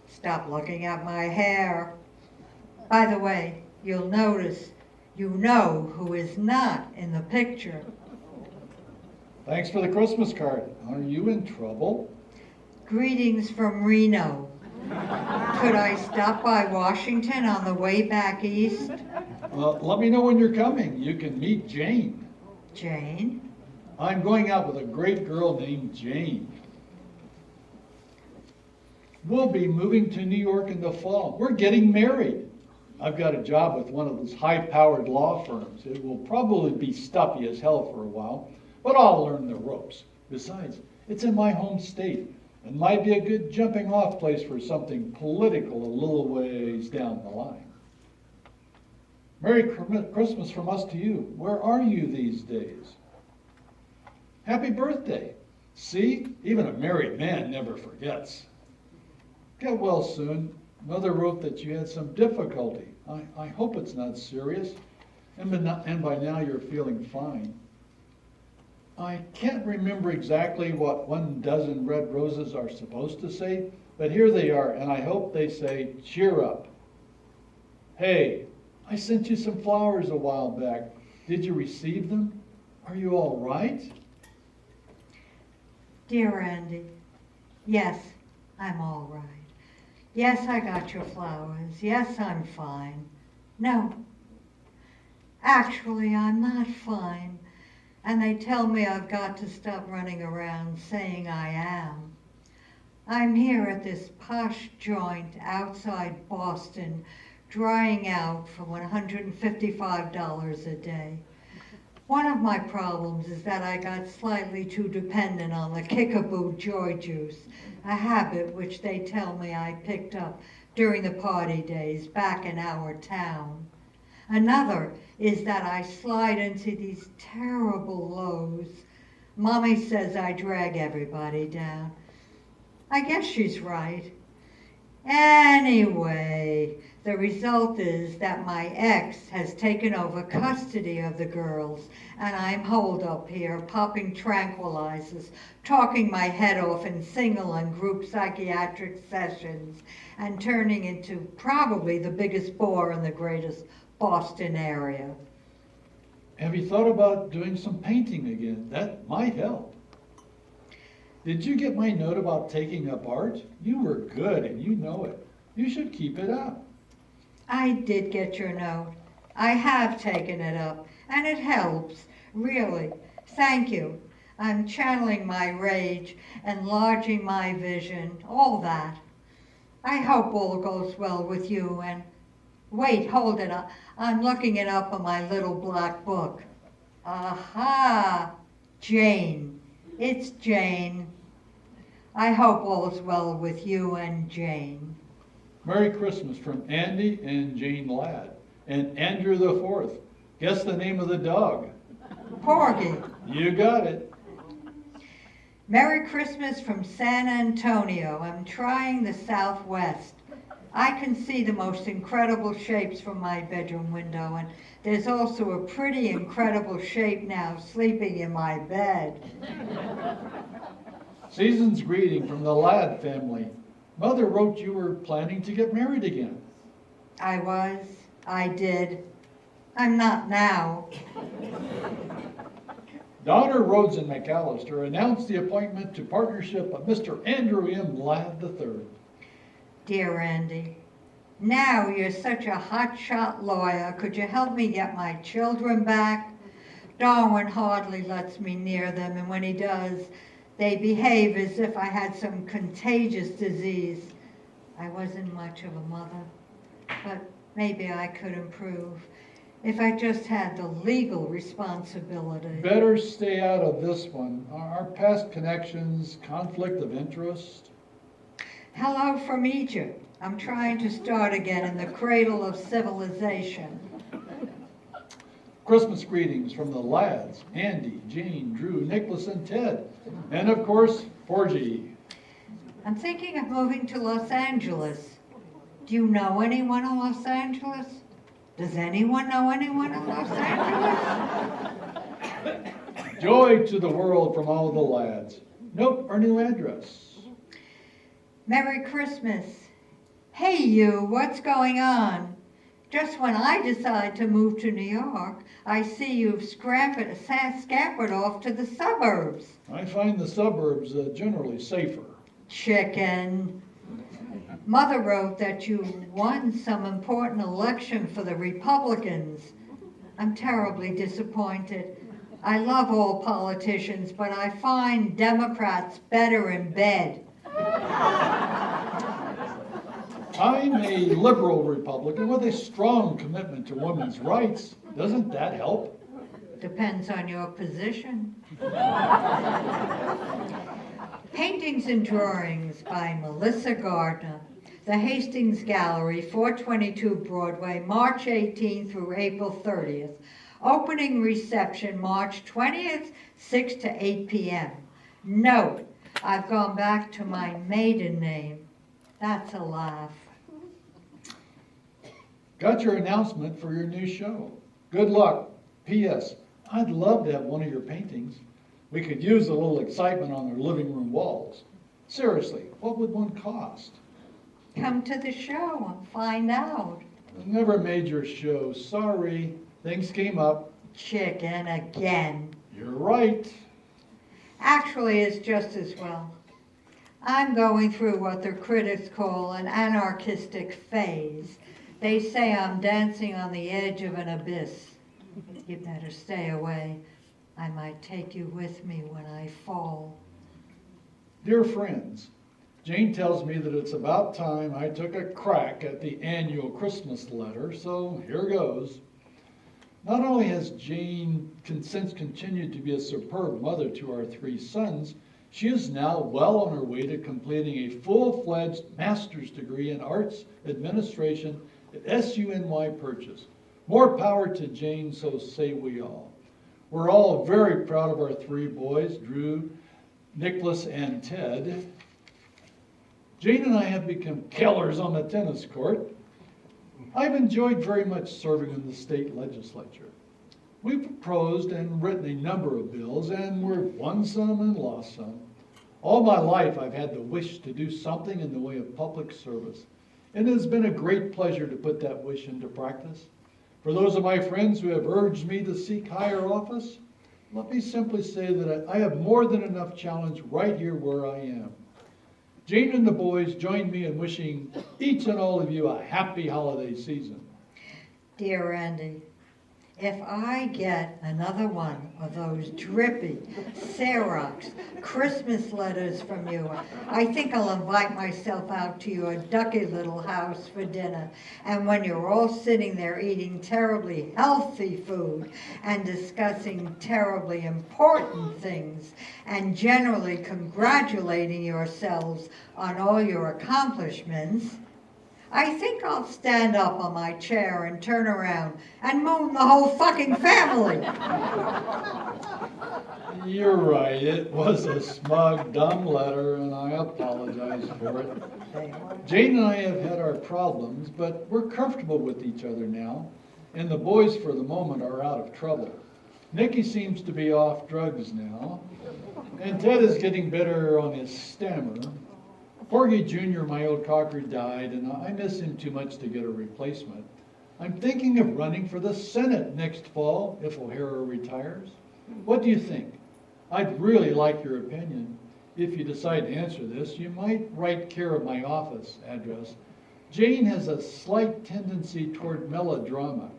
Stop looking at my hair. By the way, you'll notice you know who is not in the picture. Thanks for the Christmas card. Are you in trouble? Greetings from Reno. Could I stop by Washington on the way back east? Let me know when you're coming. You can meet Jane. Jane? I'm going out with a great girl named Jane. We'll be moving to New York in the fall. We're getting married. I've got a job with one of those high-powered law firms. It will probably be stuffy as hell for a while, but I'll learn the ropes. Besides, it's in my home state and might be a good jumping-off place for something political a little ways down the line. Merry Christmas from us to you. Where are you these days? Happy birthday. See, even a married man never forgets. Get well soon. Mother wrote that you had some difficulty. I hope it's not serious, and by now you're feeling fine. I can't remember exactly what 12 red roses are supposed to say, but here they are, and I hope they say, cheer up. Hey, I sent you some flowers a while back. Did you receive them? Are you all right? Dear Andy, yes, I'm all right. Yes, I got your flowers. Yes, I'm fine. No, actually, I'm not fine. And they tell me I've got to stop running around saying I am. I'm here at this posh joint outside Boston, drying out for $155 a day. One of my problems is that I got slightly too dependent on the Kickapoo Joy Juice, a habit which they tell me I picked up during the party days back in our town. Another is that I slide into these terrible lows. Mommy says I drag everybody down. I guess she's right. Anyway, the result is that my ex has taken over custody of the girls, and I'm holed up here popping tranquilizers, talking my head off in single and group psychiatric sessions, and turning into probably the biggest bore in the greatest Boston area. Have you thought about doing some painting again? That might help. Did you get my note about taking up art? You were good and you know it. You should keep it up. I did get your note. I have taken it up, and it helps, really. Thank you. I'm channeling my rage, enlarging my vision, all that. I hope all goes well with you, and wait, hold it. I'm looking it up on my little black book. Aha! Jane. It's Jane. I hope all's well with you and Jane. Merry Christmas from Andy and Jane Ladd. And Andrew the Fourth. Guess the name of the dog. Porgy. You got it. Merry Christmas from San Antonio. I'm trying the Southwest. I can see the most incredible shapes from my bedroom window, and there's also a pretty incredible shape now sleeping in my bed. Season's greeting from the Ladd family. Mother wrote you were planning to get married again. I did. I'm not now. Daughter Rhodes and McAllister announced the appointment to partnership of Mr. Andrew M. Ladd III. Dear Andy, now you're such a hotshot lawyer. Could you help me get my children back? Darwin hardly lets me near them, and when he does, they behave as if I had some contagious disease. I wasn't much of a mother, but maybe I could improve if I just had the legal responsibility. Better stay out of this one. Our past connections, conflict of interest. Hello from Egypt. I'm trying to start again in the cradle of civilization. Christmas greetings from the Ladds, Andy, Jane, Drew, Nicholas, and Ted. And of course, Porgy. I'm thinking of moving to Los Angeles. Do you know anyone in Los Angeles? Does anyone know anyone in Los Angeles? Joy to the world from all the Ladds. Note our new address. Merry Christmas. Hey you, what's going on? Just when I decide to move to New York, I see you've scampered off to the suburbs. I find the suburbs generally safer. Chicken. Mother wrote that you won some important election for the Republicans. I'm terribly disappointed. I love all politicians, but I find Democrats better in bed. I'm a liberal Republican with a strong commitment to women's rights. Doesn't that help? Depends on your position. Paintings and Drawings by Melissa Gardner. The Hastings Gallery, 422 Broadway, March 18th through April 30th. Opening reception, March 20th, 6 to 8 p.m. Note, I've gone back to my maiden name. That's a laugh. Got your announcement for your new show. Good luck. P.S. I'd love to have one of your paintings. We could use a little excitement on our living room walls. Seriously, what would one cost? Come to the show and find out. Never made your show. Sorry. Things came up. Chicken again. You're right. Actually, it's just as well. I'm going through what the critics call an anarchistic phase. They say I'm dancing on the edge of an abyss. You better stay away. I might take you with me when I fall. Dear friends, Jane tells me that it's about time I took a crack at the annual Christmas letter, so here goes. Not only has Jane since continued to be a superb mother to our 3 sons, she is now well on her way to completing a full-fledged master's degree in arts administration at SUNY Purchase. More power to Jane, so say we all. We're all very proud of our 3 boys, Drew, Nicholas, and Ted. Jane and I have become killers on the tennis court. I've enjoyed very much serving in the state legislature. We've proposed and written a number of bills, and we've won some and lost some. All my life, I've had the wish to do something in the way of public service, and it has been a great pleasure to put that wish into practice. For those of my friends who have urged me to seek higher office, let me simply say that I have more than enough challenge right here where I am. Jane and the boys join me in wishing each and all of you a happy holiday season. Dear Randy, if I get another one of those drippy Xerox Christmas letters from you, I think I'll invite myself out to your ducky little house for dinner. And when you're all sitting there eating terribly healthy food and discussing terribly important things and generally congratulating yourselves on all your accomplishments, I think I'll stand up on my chair and turn around and moan the whole fucking family. You're right, it was a smug, dumb letter, and I apologize for it. Jane and I have had our problems, but we're comfortable with each other now, and the boys, for the moment, are out of trouble. Nicky seems to be off drugs now, and Ted is getting better on his stammer. Porgy Jr., my old cocker, died, and I miss him too much to get a replacement. I'm thinking of running for the Senate next fall if O'Hara retires. What do you think? I'd really like your opinion. If you decide to answer this, you might write care of my office address. Jane has a slight tendency toward melodrama,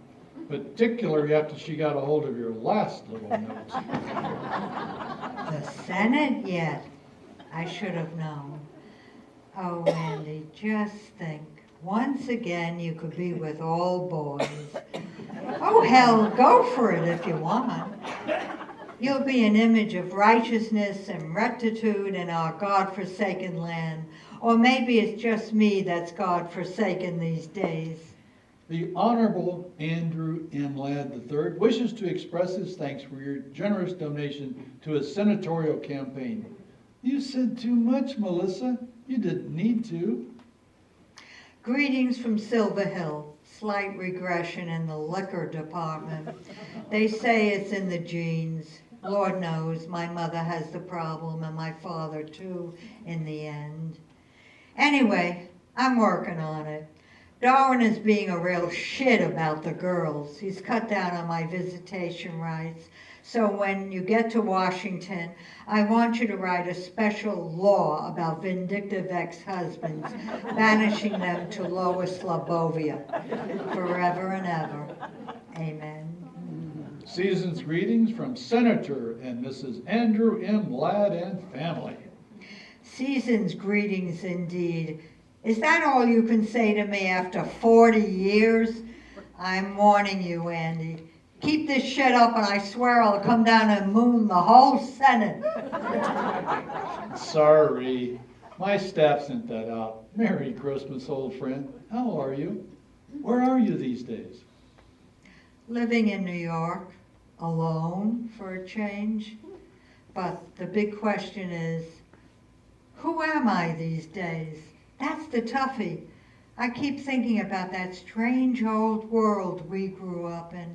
particularly after she got a hold of your last little note. The Senate yet? I should have known. Oh, Andy, just think. Once again, you could be with all boys. Oh, hell, go for it if you want. You'll be an image of righteousness and rectitude in our God-forsaken land. Or maybe it's just me that's God-forsaken these days. The Honorable Andrew M. Ladd III wishes to express his thanks for your generous donation to his senatorial campaign. You said too much, Melissa. You didn't need to. Greetings from Silver Hill. Slight regression in the liquor department. They say it's in the genes. Lord knows my mother has the problem and my father too in the end. Anyway, I'm working on it. Darwin is being a real shit about the girls. He's cut down on my visitation rights. So when you get to Washington, I want you to write a special law about vindictive ex-husbands, banishing them to Lower Slobovia forever and ever. Amen. Season's greetings from Senator and Mrs. Andrew M. Ladd and family. Season's greetings indeed. Is that all you can say to me after 40 years? I'm warning you, Andy. Keep this shit up and I swear I'll come down and moon the whole Senate. Sorry, my staff sent that out. Merry Christmas, old friend. How are you? Where are you these days? Living in New York, alone for a change. But the big question is, who am I these days? That's the toughie. I keep thinking about that strange old world we grew up in.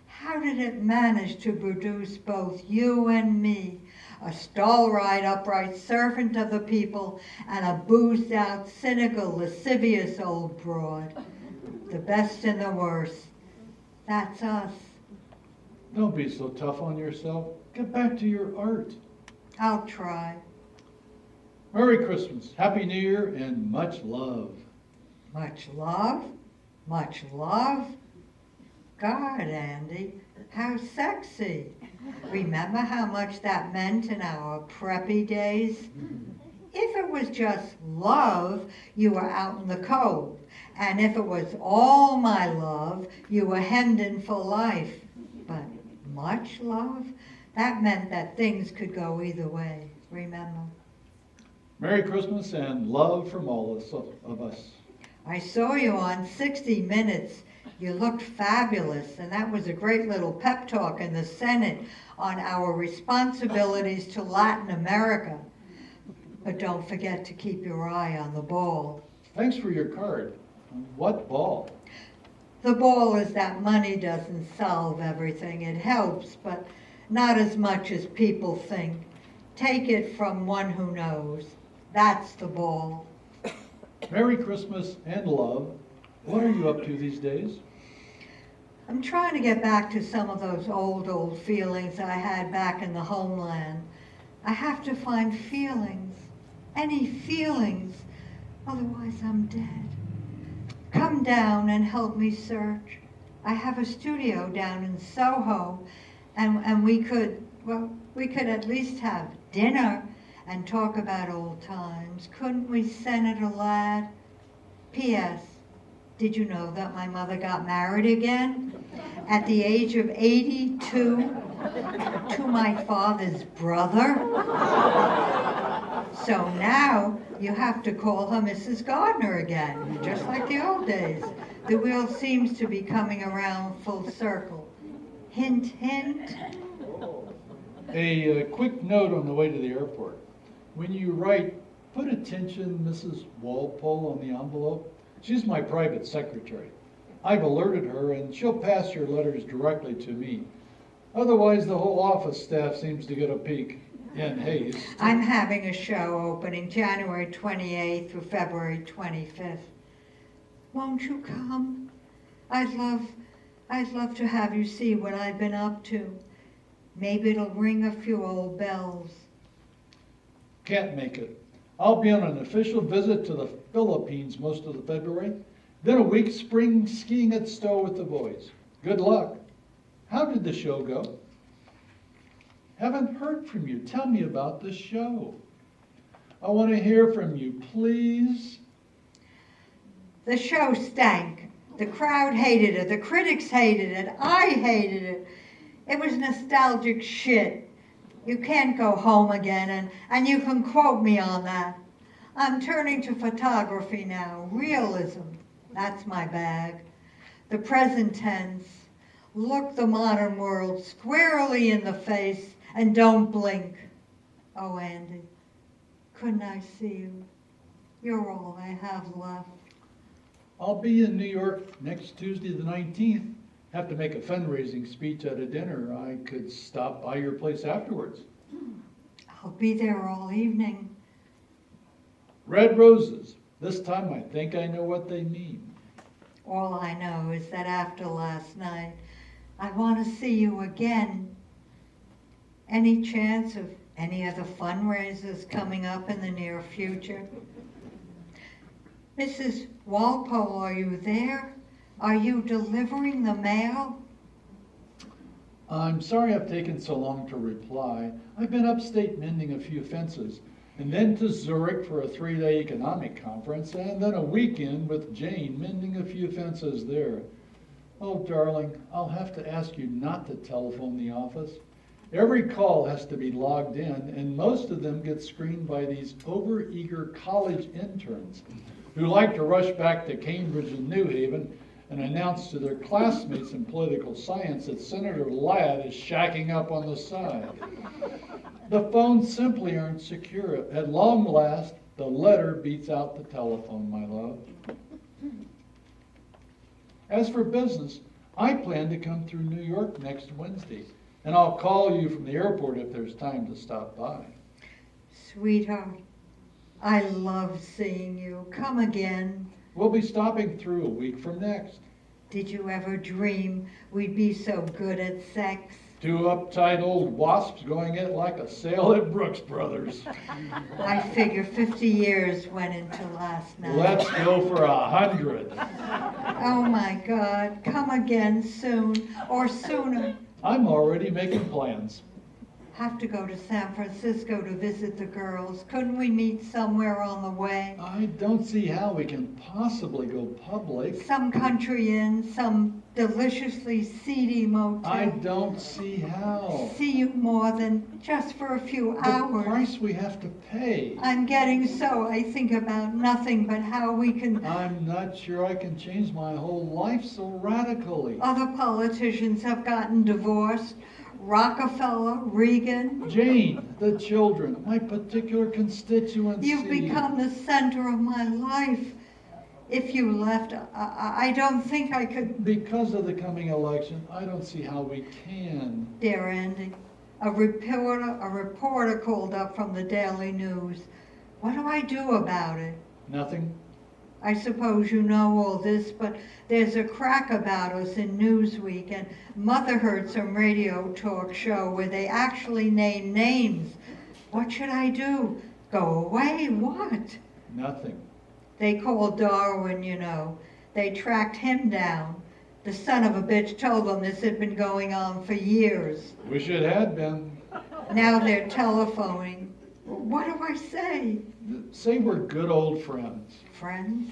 How did it manage to produce both you and me, a stalwart, upright servant of the people, and a boozed-out, cynical, lascivious old broad? The best and the worst. That's us. Don't be so tough on yourself. Get back to your art. I'll try. Merry Christmas, Happy New Year, and much love. Much love? Much love? God, Andy, how sexy. Remember how much that meant in our preppy days? If it was just love, you were out in the cold. And if it was all my love, you were hemmed in for life. But much love? That meant that things could go either way, remember? Merry Christmas and love from all of us. I saw you on 60 Minutes. You looked fabulous, and that was a great little pep talk in the Senate on our responsibilities to Latin America. But don't forget to keep your eye on the ball. Thanks for your card. What ball? The ball is that money doesn't solve everything. It helps, but not as much as people think. Take it from one who knows. That's the ball. Merry Christmas and love. What are you up to these days? I'm trying to get back to some of those old feelings I had back in the homeland. I have to find feelings, any feelings, otherwise I'm dead. Come down and help me search. I have a studio down in Soho, and we could at least have dinner and talk about old times. Couldn't we, Senator Ladd? P.S. Did you know that my mother got married again at the age of 82 to my father's brother? So now you have to call her Mrs. Gardner again, just like the old days. The wheel seems to be coming around full circle. Hint, hint. A quick note on the way to the airport. When you write, put attention Mrs. Walpole on the envelope. She's my private secretary. I've alerted her and she'll pass your letters directly to me. Otherwise, the whole office staff seems to get a peek in haste. I'm having a show opening January 28th through February 25th. Won't you come? I'd love to have you see what I've been up to. Maybe it'll ring a few old bells. Can't make it. I'll be on an official visit to the Philippines most of the February, then a week spring skiing at Stowe with the boys. Good luck. How did the show go? Haven't heard from you. Tell me about the show. I want to hear from you, please. The show stank. The crowd hated it. The critics hated it. I hated it. It was nostalgic shit. You can't go home again, and you can quote me on that. I'm turning to photography now. Realism. That's my bag. The present tense. Look the modern world squarely in the face and don't blink. Oh, Andy, couldn't I see you? You're all I have left. I'll be in New York next Tuesday the 19th. Have to make a fundraising speech at a dinner. I could stop by your place afterwards. I'll be there all evening. Red roses. This time I think I know what they mean. All I know is that after last night, I want to see you again. Any chance of any other fundraisers coming up in the near future? Mrs. Walpole, are you there? Are you delivering the mail? I'm sorry I've taken so long to reply. I've been upstate mending a few fences. and then to Zurich for a 3-day economic conference, and then a weekend with Jane mending a few fences there. Oh, darling, I'll have to ask you not to telephone the office. Every call has to be logged in, and most of them get screened by these overeager college interns who like to rush back to Cambridge and New Haven and announce to their classmates in political science that Senator Ladd is shacking up on the side. The phones simply aren't secure. At long last, the letter beats out the telephone, my love. As for business, I plan to come through New York next Wednesday, and I'll call you from the airport if there's time to stop by. Sweetheart, I love seeing you. Come again. We'll be stopping through a week from next. Did you ever dream we'd be so good at sex? Two uptight old wasps going it like a sale at Brooks Brothers. I figure 50 years went into last night. Let's go for 100. Oh my God, come again soon, or sooner. I'm already making plans. Have to go to San Francisco to visit the girls. Couldn't we meet somewhere on the way? I don't see how we can possibly go public. Some country inn, some deliciously seedy motel. I don't see how. See you more than just for a few The hours. price we have to pay. I'm getting so I think about nothing but how we can. I'm not sure I can change my whole life so radically. Other politicians have gotten divorced. Rockefeller, Reagan. Jane, the children, my particular constituency. You've become the center of my life. If you left, I don't think I could. Because of the coming election, I don't see how we can. Dear Andy, a reporter called up from the Daily News. What do I do about it? Nothing? I suppose you know all this, but there's a crack about us in Newsweek, and Mother heard some radio talk show where they actually name names. What should I do? Go away? What? Nothing. They called Darwin, you know. They tracked him down. The son of a bitch told them this had been going on for years. Wish it had been. Now they're telephoning. What do I say? Say we're good old friends. Friends?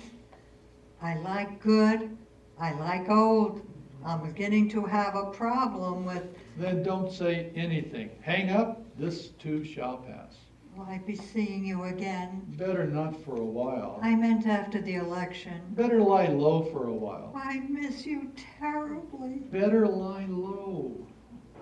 I like good. I like old. I'm beginning to have a problem with. Then don't say anything. Hang up. This too shall pass. Will I be seeing you again? Better not for a while. I meant after the election. Better lie low for a while. I miss you terribly. Better lie low.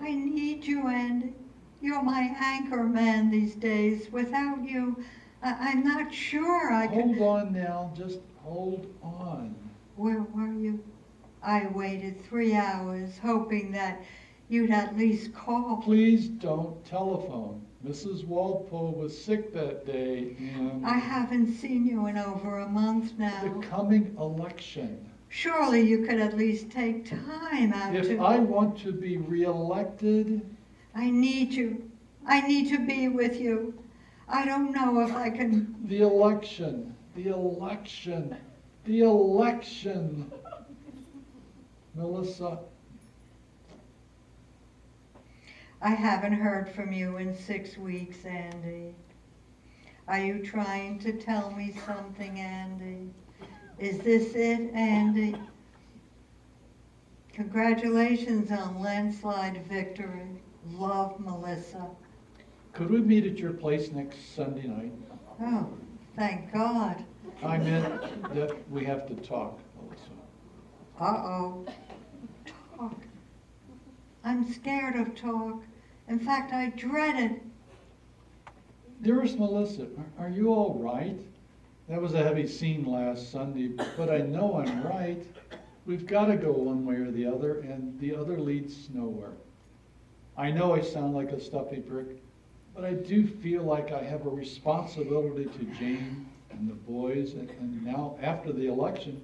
I need you, Andy. You're my anchor man these days. Without you, I'm not sure I could. Hold on now. Just hold on. Where were you? I waited 3 hours, hoping that you'd at least call. Please don't telephone. Mrs. Walpole was sick that day, and I haven't seen you in over a month now. the coming election. Surely you could at least take time out If to. I want to be reelected, I need you. I need to be with you. I don't know if I can. the election, the election, the election. Melissa, I haven't heard from you in 6 weeks, Andy. Are you trying to tell me something, Andy? Is this it, Andy? Congratulations on landslide victory. Love, Melissa. could we meet at your place next Sunday night? Oh, thank God. I meant that we have to talk, Melissa. Uh-oh. Talk. I'm scared of talk. In fact, I dread it. Dearest Melissa, are you all right? That was a heavy scene last Sunday, but I know I'm right. We've got to go one way or the other, and the other leads nowhere. I know I sound like a stuffy prick, but I do feel like I have a responsibility to Jane and the boys, and now, after the election,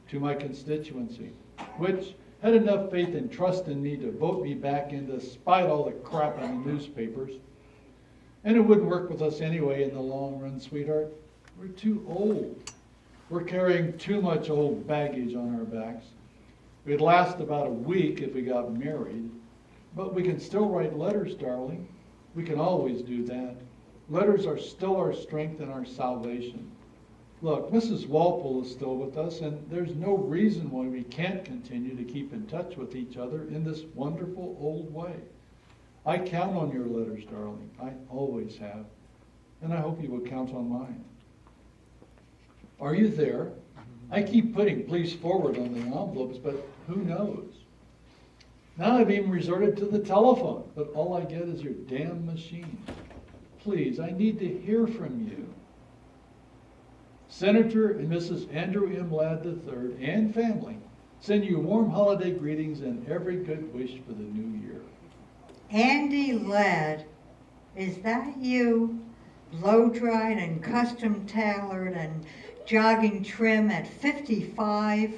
to my constituency, which had enough faith and trust in me to vote me back in despite all the crap in the newspapers. And it wouldn't work with us anyway in the long run, sweetheart. We're too old. We're carrying too much old baggage on our backs. We'd last about a week if we got married, but we can still write letters, darling. We can always do that. Letters are still our strength and our salvation. Look, Mrs. Walpole is still with us, and there's no reason why we can't continue to keep in touch with each other in this wonderful old way. I count on your letters, darling. I always have. And I hope you will count on mine. Are you there? I keep putting please forward on the envelopes, but who knows? Now I've even resorted to the telephone, but all I get is your damn machine. Please, I need to hear from you. Senator and Mrs. Andrew M. Ladd III and family send you warm holiday greetings and every good wish for the new year. Andy Ladd, is that you? Blow-dried and custom-tailored and jogging trim at 55,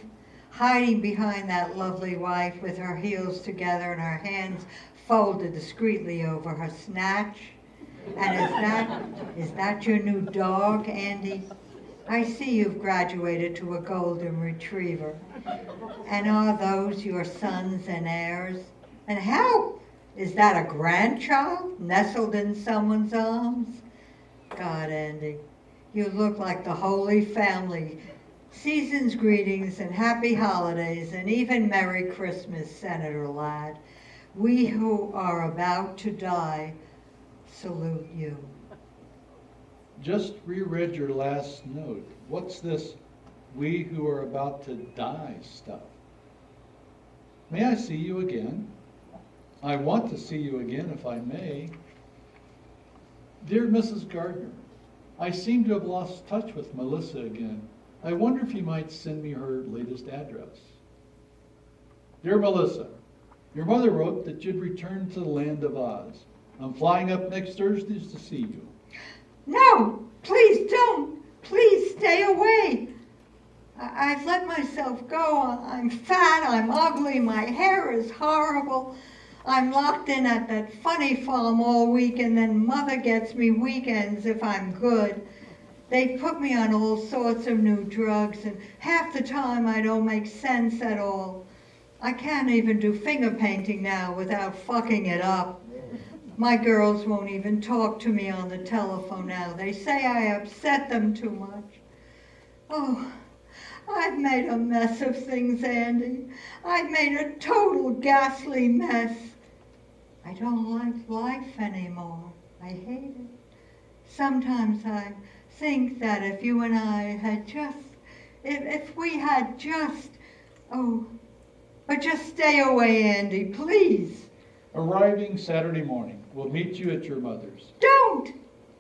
hiding behind that lovely wife with her heels together and her hands folded discreetly over her snatch. And is that your new dog, Andy? I see you've graduated to a golden retriever. And are those your sons and heirs? And how? Is that a grandchild nestled in someone's arms? God, Andy, you look like the Holy Family. Season's greetings and happy holidays and even Merry Christmas, Senator Ladd. We who are about to die salute you. Just reread your last note. What's this we who are about to die stuff? May I see you again? I want to see you again if I may. Dear Mrs. Gardner, I seem to have lost touch with Melissa again. I wonder if you might send me her latest address. Dear Melissa, your mother wrote that you'd return to the land of Oz. I'm flying up next Thursday to see you. No, please don't. Please stay away. I've let myself go. I'm fat, I'm ugly, my hair is horrible. I'm locked in at that funny farm all week, and then Mother gets me weekends if I'm good. They put me on all sorts of new drugs, and half the time I don't make sense at all. I can't even do finger painting now without fucking it up. My girls won't even talk to me on the telephone now. They say I upset them too much. Oh, I've made a mess of things, Andy. I've made a total ghastly mess. I don't like life anymore. I hate it. Sometimes I think that if you and I had if we had but just stay away, Andy, please. Arriving Saturday morning. We'll meet you at your mother's. Don't!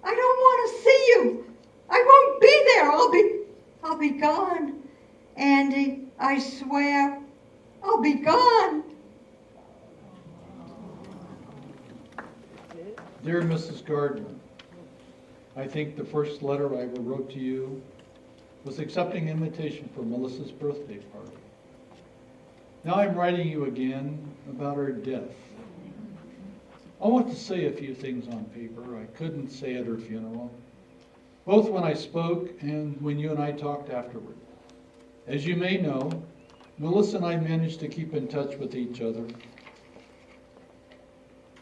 I don't want to see you. I won't be there. I'll be gone. Andy, I swear, I'll be gone. Dear Mrs. Gardner, I think the first letter I ever wrote to you was accepting an invitation for Melissa's birthday party. Now I'm writing you again about her death. I want to say a few things on paper I couldn't say at her funeral, both when I spoke and when you and I talked afterward. As you may know, Melissa and I managed to keep in touch with each other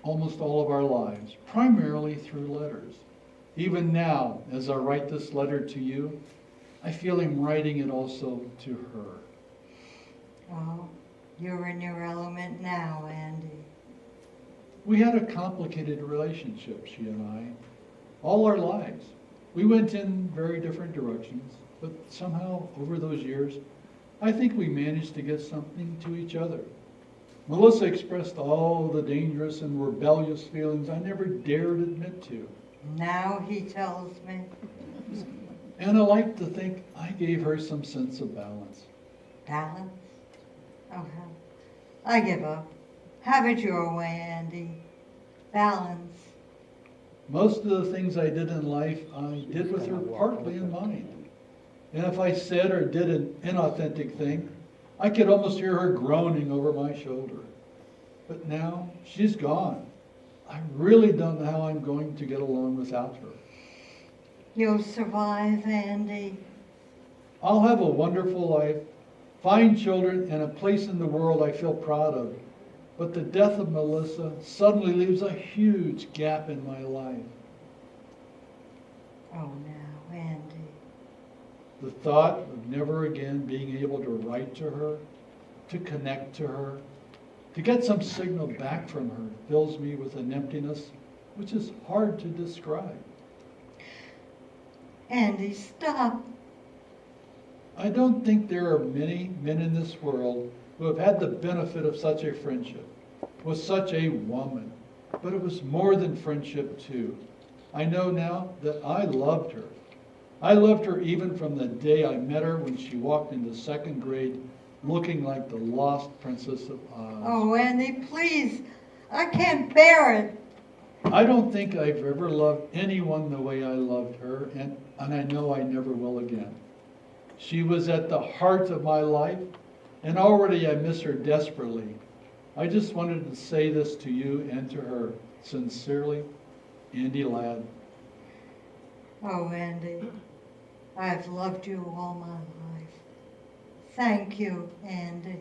almost all of our lives, primarily through letters. Even now, as I write this letter to you, I feel I'm writing it also to her. Well, you're in your element now, Andy. We had a complicated relationship, she and I, all our lives. We went in very different directions, but somehow over those years, I think we managed to get something to each other. Melissa expressed all the dangerous and rebellious feelings I never dared admit to. Now he tells me. And I like to think I gave her some sense of balance. Balance? Oh, hell. I give up. Have it your way, Andy. Balance. Most of the things I did in life, I did with her partly in mind. And if I said or did an inauthentic thing, I could almost hear her groaning over my shoulder. But now she's gone. I really don't know how I'm going to get along without her. You'll survive, Andy. I'll have a wonderful life, fine children, and a place in the world I feel proud of. But the death of Melissa suddenly leaves a huge gap in my life. Oh, now, Andy. The thought of never again being able to write to her, to connect to her, to get some signal back from her fills me with an emptiness which is hard to describe. Andy, stop. I don't think there are many men in this world who have had the benefit of such a friendship with such a woman, but it was more than friendship too. I know now that I loved her. I loved her even from the day I met her when she walked into second grade looking like the lost Princess of Oz. Oh, Andy, please. I can't bear it. I don't think I've ever loved anyone the way I loved her, and I know I never will again. She was at the heart of my life, and already I miss her desperately. I just wanted to say this to you and to her. Sincerely, Andy Ladd. Oh, Andy, I've loved you all my life. Thank you, Andy.